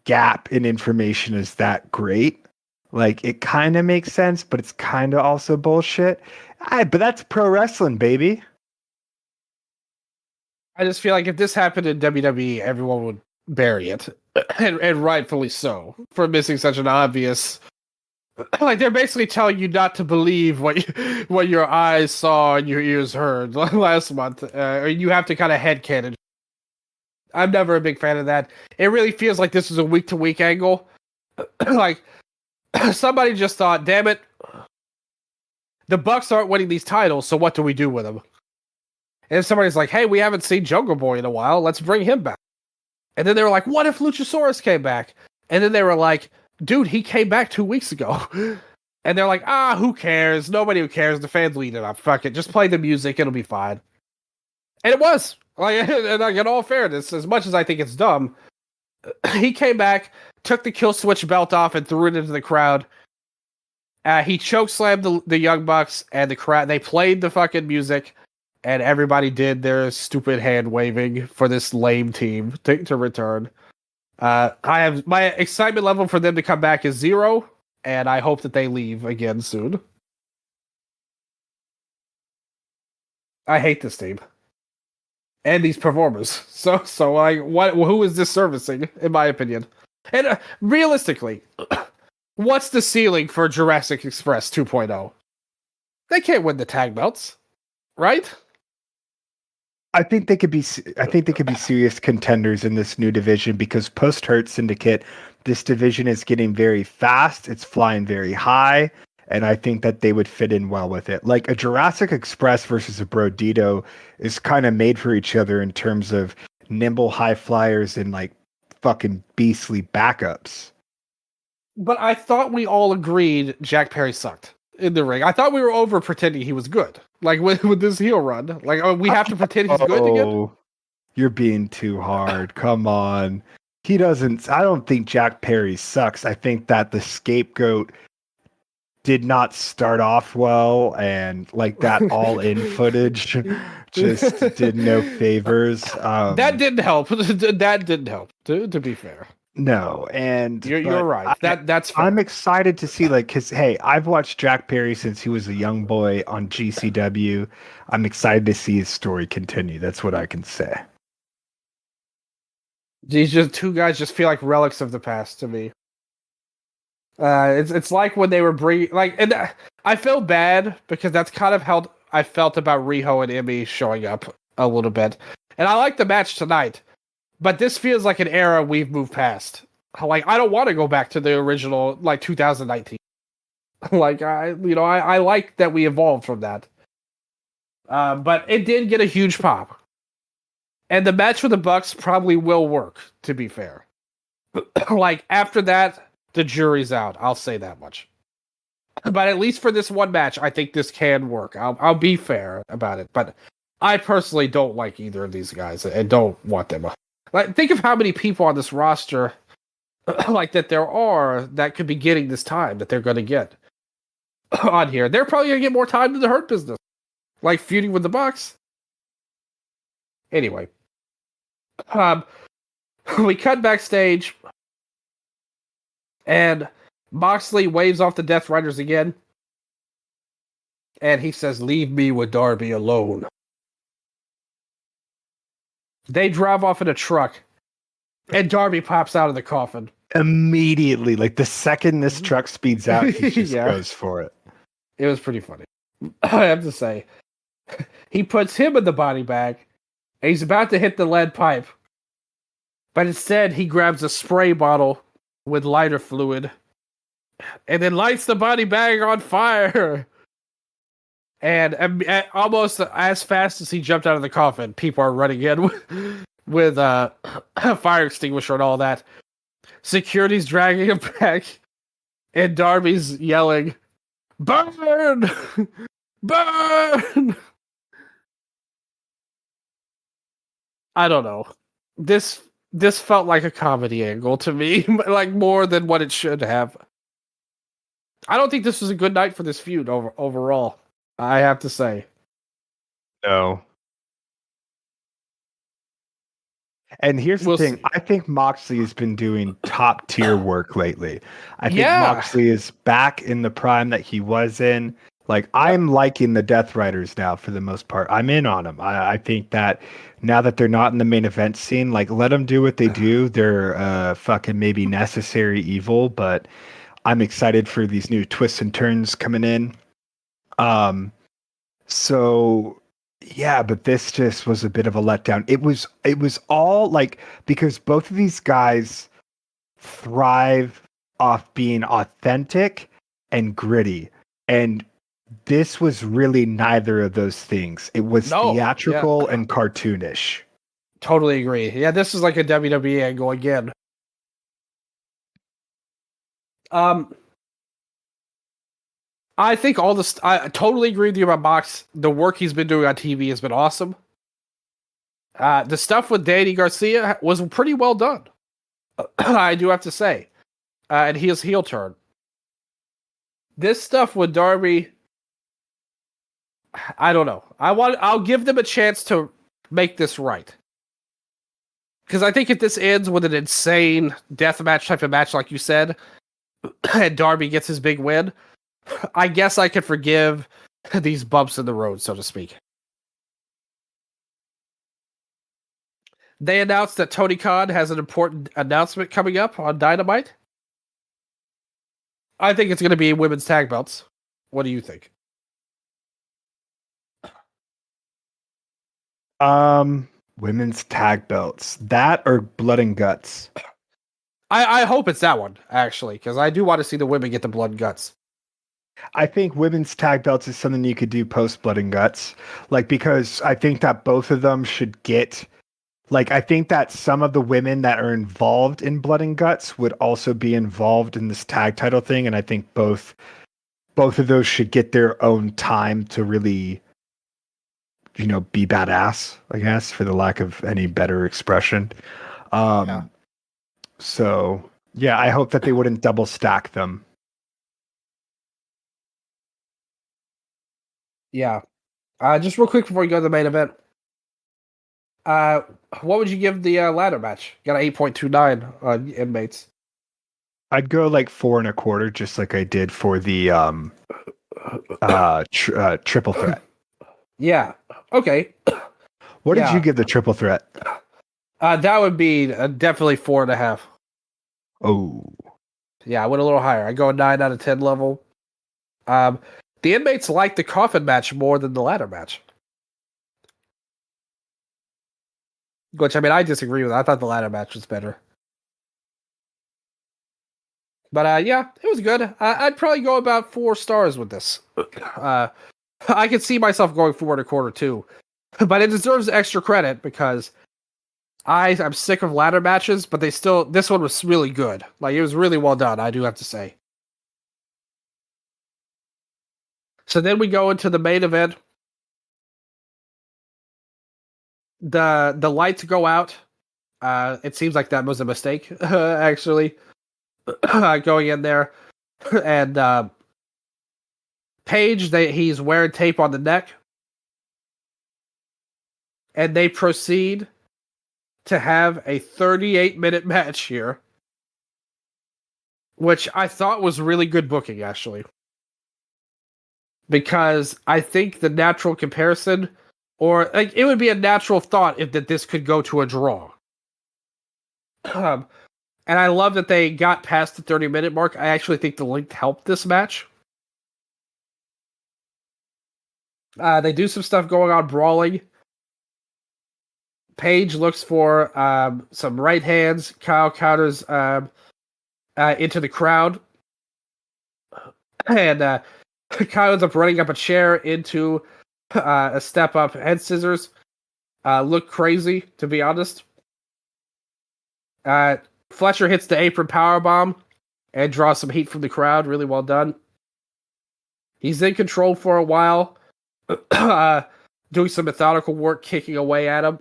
Speaker 2: gap in information is that great. Like, it kind of makes sense, but it's kind of also bullshit. But that's pro wrestling, baby.
Speaker 1: I just feel like if this happened in WWE, everyone would bury it. And rightfully so, for missing such an obvious... Like, they're basically telling you not to believe what your eyes saw and your ears heard last month. Or you have to kind of headcanon. I'm never a big fan of that. It really feels like this is a week-to-week angle. Like, somebody just thought, damn it, the Bucks aren't winning these titles, so what do we do with them? And somebody's like, hey, we haven't seen Jungle Boy in a while, let's bring him back. And then they were like, what if Luchasaurus came back? And then they were like, dude, he came back 2 weeks ago. And they're like, who cares? Nobody who cares. The fans will eat it up. Fuck it. Just play the music. It'll be fine. And it was. Like, and like, in all fairness, as much as I think it's dumb, he came back, took the kill switch belt off, and threw it into the crowd. He chokeslammed the Young Bucks, and the crowd, they played the fucking music, and everybody did their stupid hand waving for this lame team to return. I have my excitement level for them to come back is 0. And I hope that they leave again soon. I hate this team. And these performers. So like, who is this servicing, in my opinion? And realistically, what's the ceiling for Jurassic Express 2.0? They can't win the tag belts, right?
Speaker 2: I think they could be serious contenders in this new division because post Hurt Syndicate, this division is getting very fast. It's flying very high, and I think that they would fit in well with it. Like a Jurassic Express versus a Brodito is kind of made for each other in terms of nimble high flyers and like fucking beastly backups.
Speaker 1: But I thought we all agreed Jack Perry sucked in the ring. I thought we were over pretending he was good. Like with this heel run. Like, we have to pretend he's good again?
Speaker 2: You're being too hard. Come on. He doesn't. I don't think Jack Perry sucks. I think that the scapegoat did not start off well, and like that all-in footage just did no favors.
Speaker 1: That didn't help. That didn't help. To be fair.
Speaker 2: No, and
Speaker 1: you're right. That's fair.
Speaker 2: I'm excited to see, like, because hey, I've watched Jack Perry since he was a young boy on GCW. I'm excited to see his story continue. That's what I can say.
Speaker 1: These just two guys just feel like relics of the past to me. It's like when they were bringing and I feel bad because that's kind of how I felt about Riho and Emmy showing up a little bit, and I like the match tonight. But this feels like an era we've moved past. Like, I don't want to go back to the original, like, 2019. Like, I like that we evolved from that. But it did get a huge pop. And the match with the Bucks probably will work, to be fair. Like, after that, the jury's out. I'll say that much. But at least for this one match, I think this can work. I'll be fair about it. But I personally don't like either of these guys and don't want them. Like, think of how many people on this roster, like, that there are that could be getting this time that they're going to get on here. They're probably going to get more time than the Hurt Business, like feuding with the Bucks. Anyway, we cut backstage, and Moxley waves off the Death Riders again, and he says, "Leave me with Darby alone." They drive off in a truck, and Darby pops out of the coffin.
Speaker 2: Immediately, like the second this truck speeds out, he just goes for it.
Speaker 1: It was pretty funny. I have to say. He puts him in the body bag, and he's about to hit the lead pipe. But instead, he grabs a spray bottle with lighter fluid, and then lights the body bag on fire. And almost as fast as he jumped out of the coffin, people are running in with a fire extinguisher and all that. Security's dragging him back, and Darby's yelling, "Burn! Burn!" I don't know. This felt like a comedy angle to me, like more than what it should have. I don't think this was a good night for this feud overall. I have to say.
Speaker 2: No. And here's the thing. I think Moxley has been doing top tier work lately. I think Moxley is back in the prime that he was in. Like, I'm liking the Death Riders now for the most part. I'm in on them. I think that now that they're not in the main event scene, like, let them do what they do. They're fucking maybe necessary evil, but I'm excited for these new twists and turns coming in. So Yeah, but this just was a bit of a letdown. It was all like because both of these guys thrive off being authentic and gritty. And this was really neither of those things. It was
Speaker 1: No, yeah,
Speaker 2: theatrical and cartoonish.
Speaker 1: totally agree. Yeah, this is like a WWE angle again. Um, I think all this. I totally agree with you about Mox. The work he's been doing on TV has been awesome. The stuff with Danny Garcia was pretty well done. I do have to say, and his heel turn. This stuff with Darby, I don't know. I'll give them a chance to make this right. Because I think if this ends with an insane death match type of match, like you said, and Darby gets his big win, I guess I could forgive these bumps in the road, so to speak. They announced that Tony Khan has an important announcement coming up on Dynamite. I think it's going to be women's tag belts. What do you think?
Speaker 2: Women's tag belts. That or blood and guts.
Speaker 1: I hope it's that one, actually, because I do want to see the women get the blood and guts.
Speaker 2: I think women's tag belts is something you could do post blood and guts. Like, because I think that both of them should get, like, I think that some of the women that are involved in blood and guts would also be involved in this tag title thing. And I think both of those should get their own time to really, be badass, I guess, for the lack of any better expression.
Speaker 1: Yeah.
Speaker 2: So yeah, I hope that they wouldn't double stack them.
Speaker 1: Yeah. Just real quick before we go to the main event. What would you give the ladder match? Got an 8.29 on inmates.
Speaker 2: I'd go like 4.25, just like I did for the triple threat.
Speaker 1: Yeah. Okay.
Speaker 2: What did you give the triple threat?
Speaker 1: That would be definitely 4.5.
Speaker 2: Oh.
Speaker 1: Yeah, I went a little higher. I go a 9 out of 10 level. The inmates like the coffin match more than the ladder match. Which, I mean, I disagree with. I thought the ladder match was better. But yeah, it was good. I'd probably go about 4 stars with this. I could see myself going 4.25 too. But it deserves extra credit because I'm sick of ladder matches, but this one was really good. Like, it was really well done, I do have to say. So then we go into the main event. The lights go out. It seems like that was a mistake, actually. Going in there. And Paige, he's wearing tape on the neck. And they proceed to have a 38-minute match here. Which I thought was really good booking, actually. Because I think the natural comparison, or like it would be a natural thought if that this could go to a draw. And I love that they got past the 30-minute mark. I actually think the length helped this match. They do some stuff going on brawling. Paige looks for some right hands. Kyle counters into the crowd. And Kyle ends up running up a chair into a step-up head scissors. Look crazy, to be honest. Fletcher hits the apron powerbomb and draws some heat from the crowd. Really well done. He's in control for a while, doing some methodical work, kicking away at him.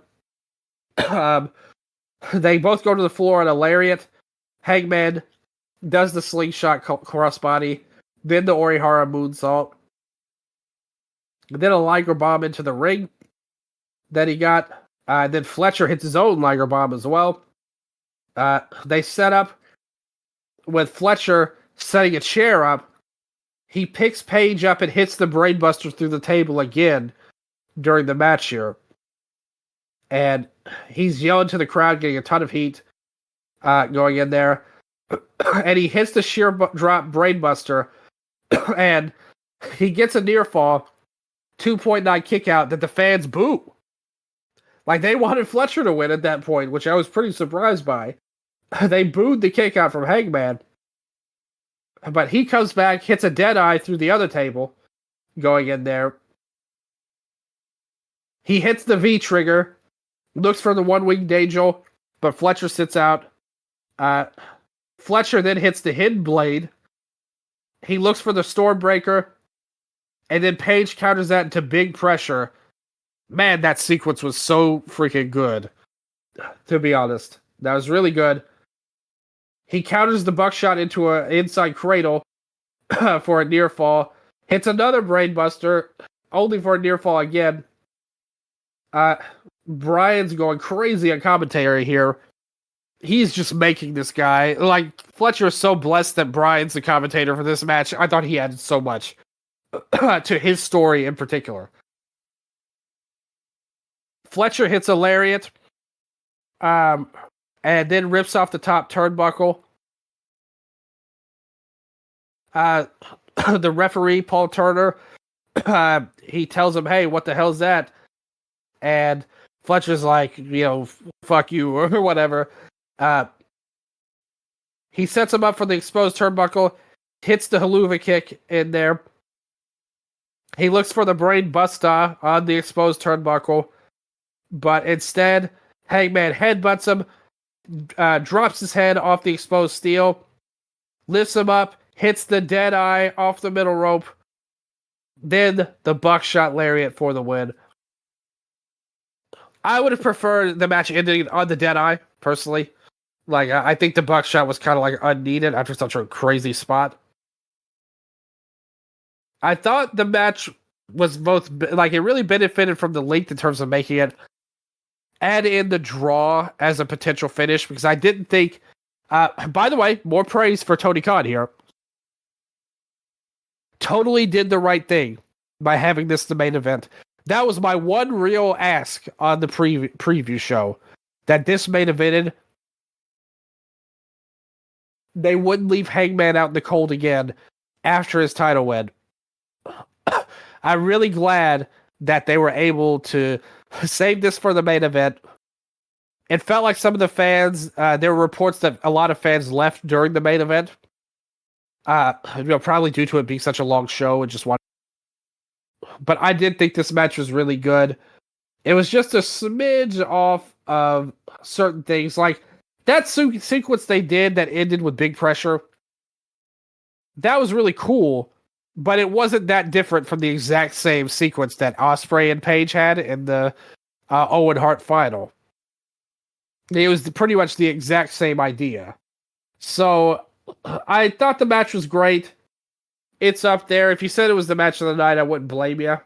Speaker 1: They both go to the floor on a lariat. Hangman does the slingshot crossbody, then the Orihara moonsault, then a Liger bomb into the ring that he got. Then Fletcher hits his own Liger bomb as well. They set up with Fletcher setting a chair up. He picks Paige up and hits the brainbuster through the table again during the match here. And he's yelling to the crowd, getting a ton of heat going in there. And he hits the sheer drop brainbuster. And he gets a near fall. 2.9 kick out that the fans boo. Like, they wanted Fletcher to win at that point, which I was pretty surprised by. They booed the kick out from Hangman. But he comes back, hits a dead eye through the other table, going in there. He hits the V trigger, looks for the one-winged angel, but Fletcher sits out. Fletcher then hits the hidden blade. He looks for the Stormbreaker, and then Page counters that into big pressure. Man, that sequence was so freaking good, to be honest. That was really good. He counters the buckshot into an inside cradle for a near fall. Hits another brainbuster, only for a near fall again. Brian's going crazy on commentary here. He's just making this guy. Like, Fletcher is so blessed that Brian's the commentator for this match. I thought he added so much to his story in particular. Fletcher hits a lariat. And then rips off the top turnbuckle. The referee, Paul Turner, he tells him, hey, what the hell's that? And Fletcher's like, fuck you, or whatever. He sets him up for the exposed turnbuckle, hits the haluva kick in there. He looks for the brain buster on the exposed turnbuckle, but instead, Hangman headbutts him, drops his head off the exposed steel, lifts him up, hits the dead eye off the middle rope, then the buckshot lariat for the win. I would have preferred the match ending on the dead eye, personally. Like, I think the buckshot was kind of like unneeded after such a crazy spot. I thought the match was both, like, it really benefited from the length in terms of making it add in the draw as a potential finish, because I didn't think, by the way, more praise for Tony Khan here. Totally did the right thing by having this the main event. That was my one real ask on the preview show, that this main evented. They wouldn't leave Hangman out in the cold again after his title win. I'm really glad that they were able to save this for the main event. It felt like some of the fans, there were reports that a lot of fans left during the main event. Probably due to it being such a long show and just but I did think this match was really good. It was just a smidge off of certain things. Like, that sequence they did that ended with big pressure, that was really cool, but it wasn't that different from the exact same sequence that Ospreay and Page had in the Owen Hart final. It was pretty much the exact same idea. So, I thought the match was great. It's up there. If you said it was the match of the night, I wouldn't blame you.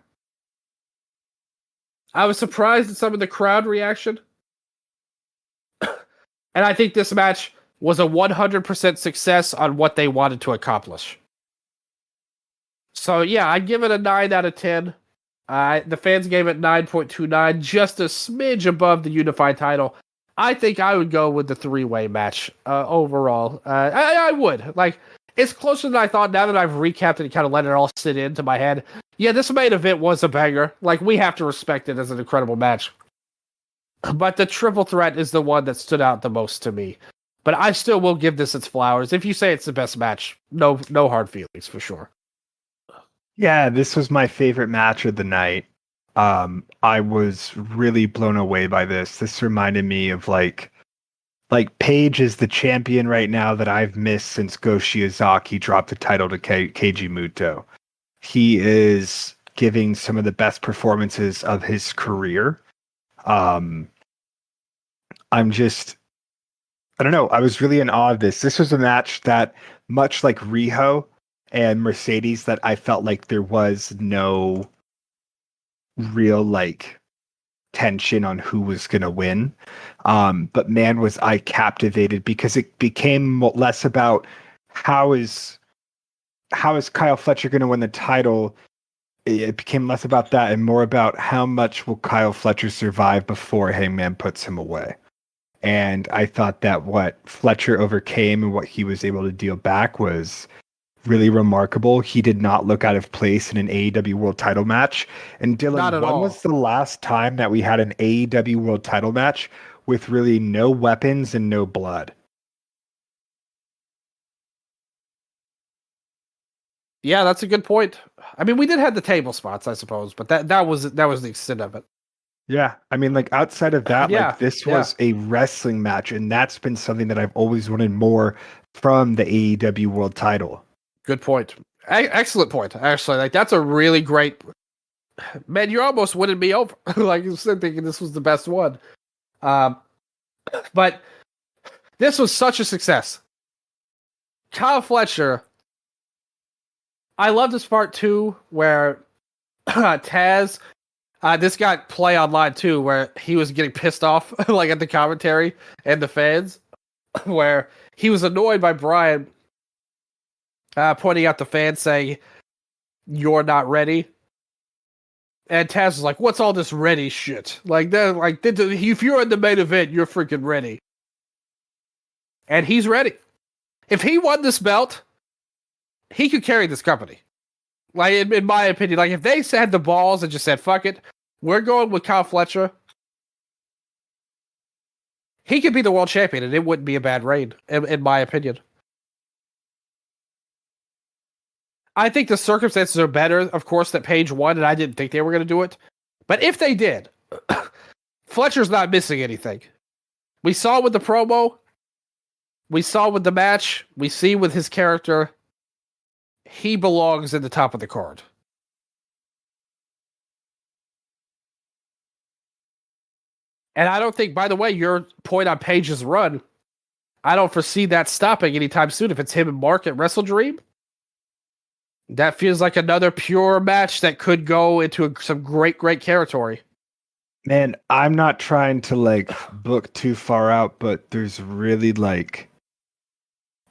Speaker 1: I was surprised at some of the crowd reaction. And I think this match was a 100% success on what they wanted to accomplish. So, yeah, I give it a 9 out of 10. The fans gave it 9.29, just a smidge above the unified title. I think I would go with the three-way match overall. I would. Like, it's closer than I thought now that I've recapped it and kind of let it all sit into my head. Yeah, this main event was a banger. Like, we have to respect it as an incredible match. But the triple threat is the one that stood out the most to me. But I still will give this its flowers. If you say it's the best match, no hard feelings for sure.
Speaker 2: Yeah, this was my favorite match of the night. I was really blown away by this. This reminded me of like Page is the champion right now that I've missed since Go Shiozaki dropped the title to Keiji Muto. He is giving some of the best performances of his career. I don't know. I was really in awe of this. This was a match that, much like Riho and Mercedes, that I felt like there was no real tension on who was going to win. But man, was I captivated, because it became less about how is Kyle Fletcher going to win the title. It became less about that and more about how much will Kyle Fletcher survive before Hangman puts him away. And I thought that what Fletcher overcame and what he was able to deal back was really remarkable. He did not look out of place in an AEW World Title match. And Dylan,
Speaker 1: Not at
Speaker 2: when
Speaker 1: all.
Speaker 2: was the last time that we had an AEW World Title match with really no weapons and no blood?
Speaker 1: Yeah, that's a good point. I mean, we did have the table spots, I suppose, but that was the extent of it.
Speaker 2: Yeah, I mean, like outside of that,
Speaker 1: Yeah,
Speaker 2: like this
Speaker 1: yeah.
Speaker 2: was a wrestling match, and that's been something that I've always wanted more from the AEW World Title.
Speaker 1: Good point. Excellent point. Actually, like that's a really great. Man, you're almost winning me over. Like you said, thinking this was the best one. But this was such a success. Kyle Fletcher. I love this part too, where Taz. This got play online too, where he was getting pissed off, like at the commentary and the fans, where he was annoyed by Brian pointing out the fans saying, "You're not ready." And Taz was like, "What's all this ready shit? Like, if you're in the main event, you're freaking ready." And he's ready. If he won this belt, he could carry this company. Like, in my opinion, like if they had the balls and just said, "Fuck it, we're going with Kyle Fletcher," he could be the world champion, and it wouldn't be a bad reign, in my opinion. I think the circumstances are better, of course, that Page won, and I didn't think they were going to do it. But if they did, Fletcher's not missing anything. We saw with the promo. We saw with the match. We see with his character. He belongs in the top of the card. And I don't think, by the way, your point on Page's run, I don't foresee that stopping anytime soon. If it's him and Mark at Wrestle Dream, that feels like another pure match that could go into some great territory.
Speaker 2: Man, I'm not trying to like book too far out, but there's really like,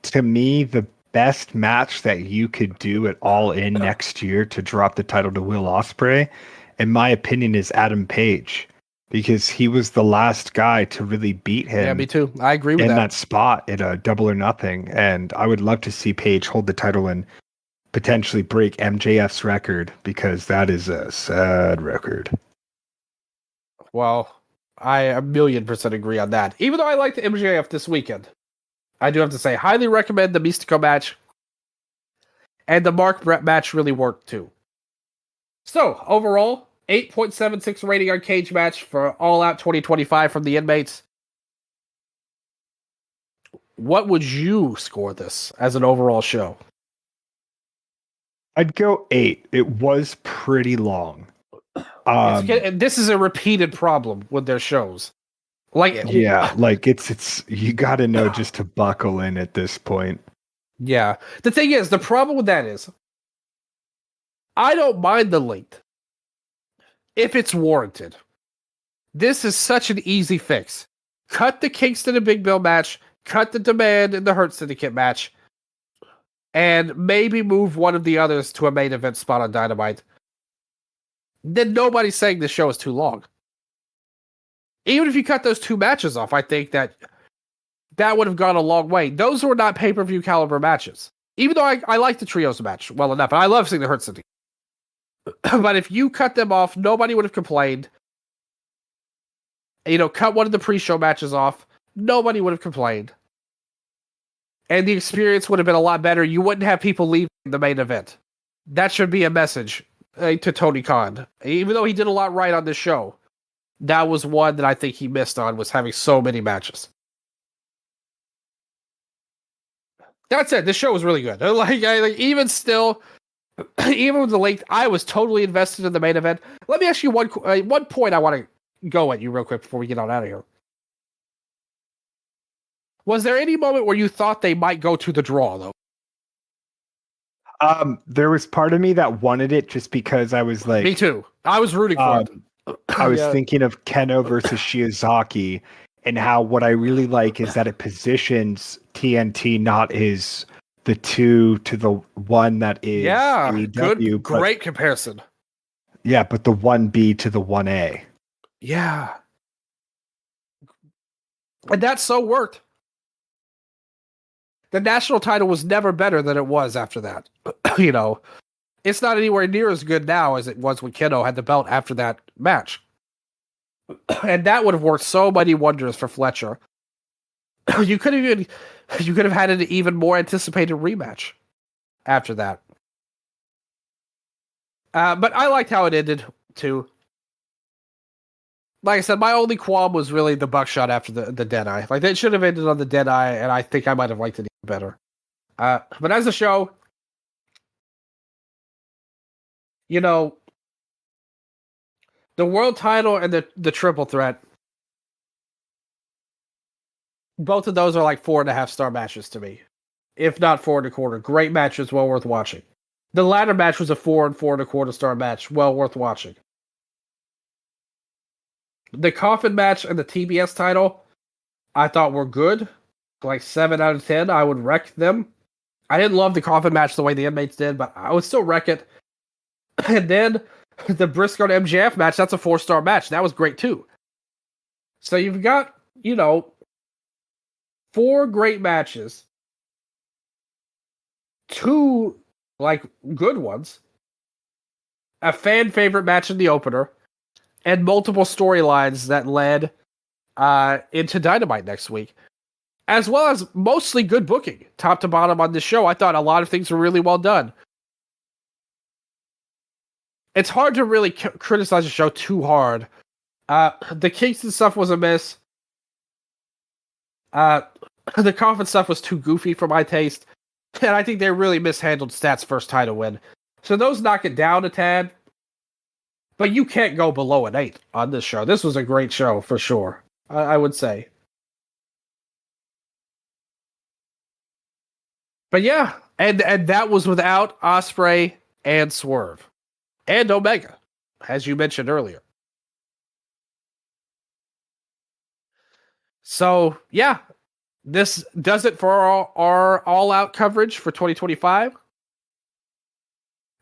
Speaker 2: to me, the best match that you could do at All In next year to drop the title to Will Ospreay, in my opinion, is Adam Page, because he was the last guy to really beat him.
Speaker 1: Yeah, me too. I agree with
Speaker 2: in
Speaker 1: that.
Speaker 2: that spot at a Double or Nothing, and I would love to see Page hold the title and potentially break MJF's record, because that is a sad record.
Speaker 1: Well, I 1,000,000% agree on that. Even though I liked MJF this weekend, I do have to say, highly recommend the Mystico match. And the Mark match really worked too. So, overall, 8.76 rating on Cage Match for All Out 2025 from the Inmates. What would you score this as an overall show?
Speaker 2: I'd go 8. It was pretty long.
Speaker 1: This is a repeated problem with their shows.
Speaker 2: Yeah, like it's you got to know just to buckle in at this point.
Speaker 1: Yeah. The thing is, the problem with that is, I don't mind the length if it's warranted. This is such an easy fix. Cut the Kingston and Big Bill match, cut the Demand and the Hurt Syndicate match, and maybe move one of the others to a main event spot on Dynamite. Then nobody's saying the show is too long. Even if you cut those two matches off, I think that would have gone a long way. Those were not pay-per-view caliber matches. Even though I like the Trios match well enough, and I love seeing the Hurt Syndicate. But if you cut them off, nobody would have complained. You know, cut one of the pre-show matches off, nobody would have complained. And the experience would have been a lot better. You wouldn't have people leaving the main event. That should be a message to Tony Khan. Even though he did a lot right on this show, that was one that I think he missed on, was having so many matches. That said, this show was really good. Like even still, even with the length, I was totally invested in the main event. Let me ask you one point I want to go at you real quick before we get on out of here. Was there any moment where you thought they might go to the draw, though?
Speaker 2: There was part of me that wanted it just because I was like...
Speaker 1: Me too. I was rooting for it.
Speaker 2: I was thinking of Keno versus Shiozaki, and how what I really like is that it positions TNT not as the 2 to the 1 that is AEW,
Speaker 1: great comparison.
Speaker 2: Yeah, but the 1B to the 1A.
Speaker 1: Yeah. And that so worked. the national title was never better than it was after that. You know, it's not anywhere near as good now as it was when Keno had the belt after that match. And that would have worked so many wonders for Fletcher. You could have had an even more anticipated rematch after that. But I liked how it ended too. Like I said, my only qualm was really the buckshot after the Deadeye. Like, they should have ended on the Deadeye, and I think I might have liked it even better. But as a show, you know, the world title and the triple threat, both of those are like 4.5-star matches to me, if not 4.25. Great matches, well worth watching. The latter match was a 4 and 4.25-star match, well worth watching. The Coffin match and the TBS title, I thought were good. Like 7 out of 10, I would wreck them. I didn't love the Coffin match the way the inmates did, but I would still wreck it. And then the Briscoe and MJF match, that's a 4-star match. That was great too. So you've got, 4 great matches. 2, like, good ones. A fan favorite match in the opener. And multiple storylines that led into Dynamite next week. As well as mostly good booking, top to bottom on this show. I thought a lot of things were really well done. It's hard to really criticize the show too hard. The Kingston stuff was a miss. The Coffin stuff was too goofy for my taste. And I think they really mishandled Stat's first title win. So those knock it down a tad. But you can't go below an 8 on this show. This was a great show, for sure. I would say. But yeah, and that was without Ospreay and Swerve. And Omega, as you mentioned earlier. So, yeah, this does it for our all-out coverage for 2025.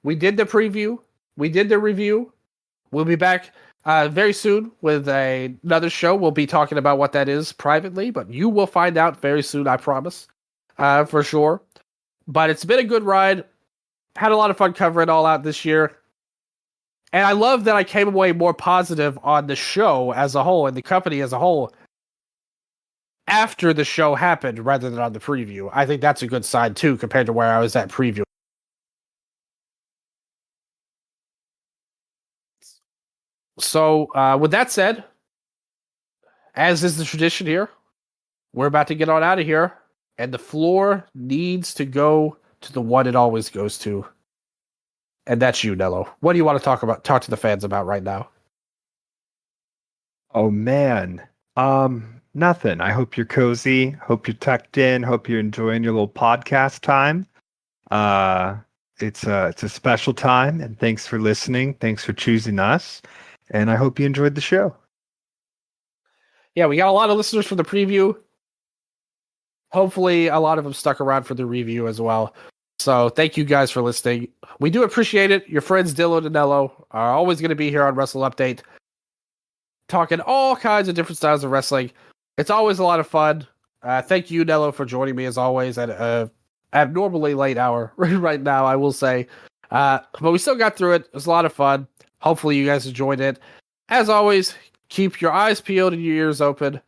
Speaker 1: We did the preview. We did the review. We'll be back very soon with another show. We'll be talking about what that is privately, but you will find out very soon, I promise, for sure. But it's been a good ride. Had a lot of fun covering All Out this year. And I love that I came away more positive on the show as a whole and the company as a whole after the show happened rather than on the preview. I think that's a good sign, too, compared to where I was at preview. So, with that said, as is the tradition here, we're about to get on out of here, and the floor needs to go to the one it always goes to, and that's you, Nello. What do you want to talk to the fans about right now?
Speaker 2: Oh man, nothing. I hope you're cozy. Hope you're tucked in. Hope you're enjoying your little podcast time. It's a special time, and thanks for listening. Thanks for choosing us. And I hope you enjoyed the show.
Speaker 1: Yeah, we got a lot of listeners for the preview. Hopefully, a lot of them stuck around for the review as well. So, thank you guys for listening. We do appreciate it. Your friends Dylan and Nello are always going to be here on Wrestle Update, talking all kinds of different styles of wrestling. It's always a lot of fun. Thank you, Nello, for joining me as always at an abnormally late hour right now, I will say. But we still got through it. It was a lot of fun. Hopefully you guys enjoyed it. As always, keep your eyes peeled and your ears open.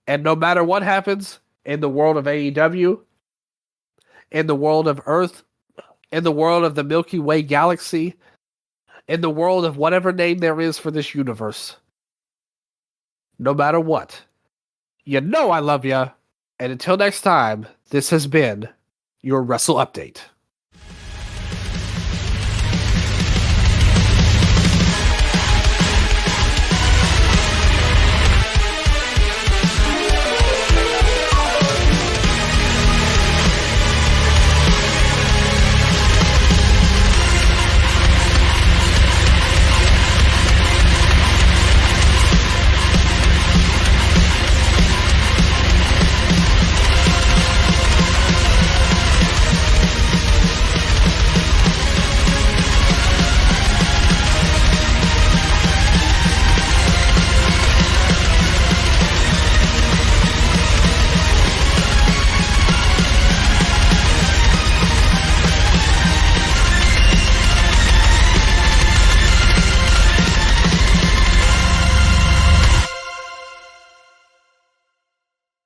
Speaker 1: And no matter what happens in the world of AEW, in the world of Earth, in the world of the Milky Way galaxy, in the world of whatever name there is for this universe, no matter what, you know I love ya. And until next time, this has been your Wrestle Update.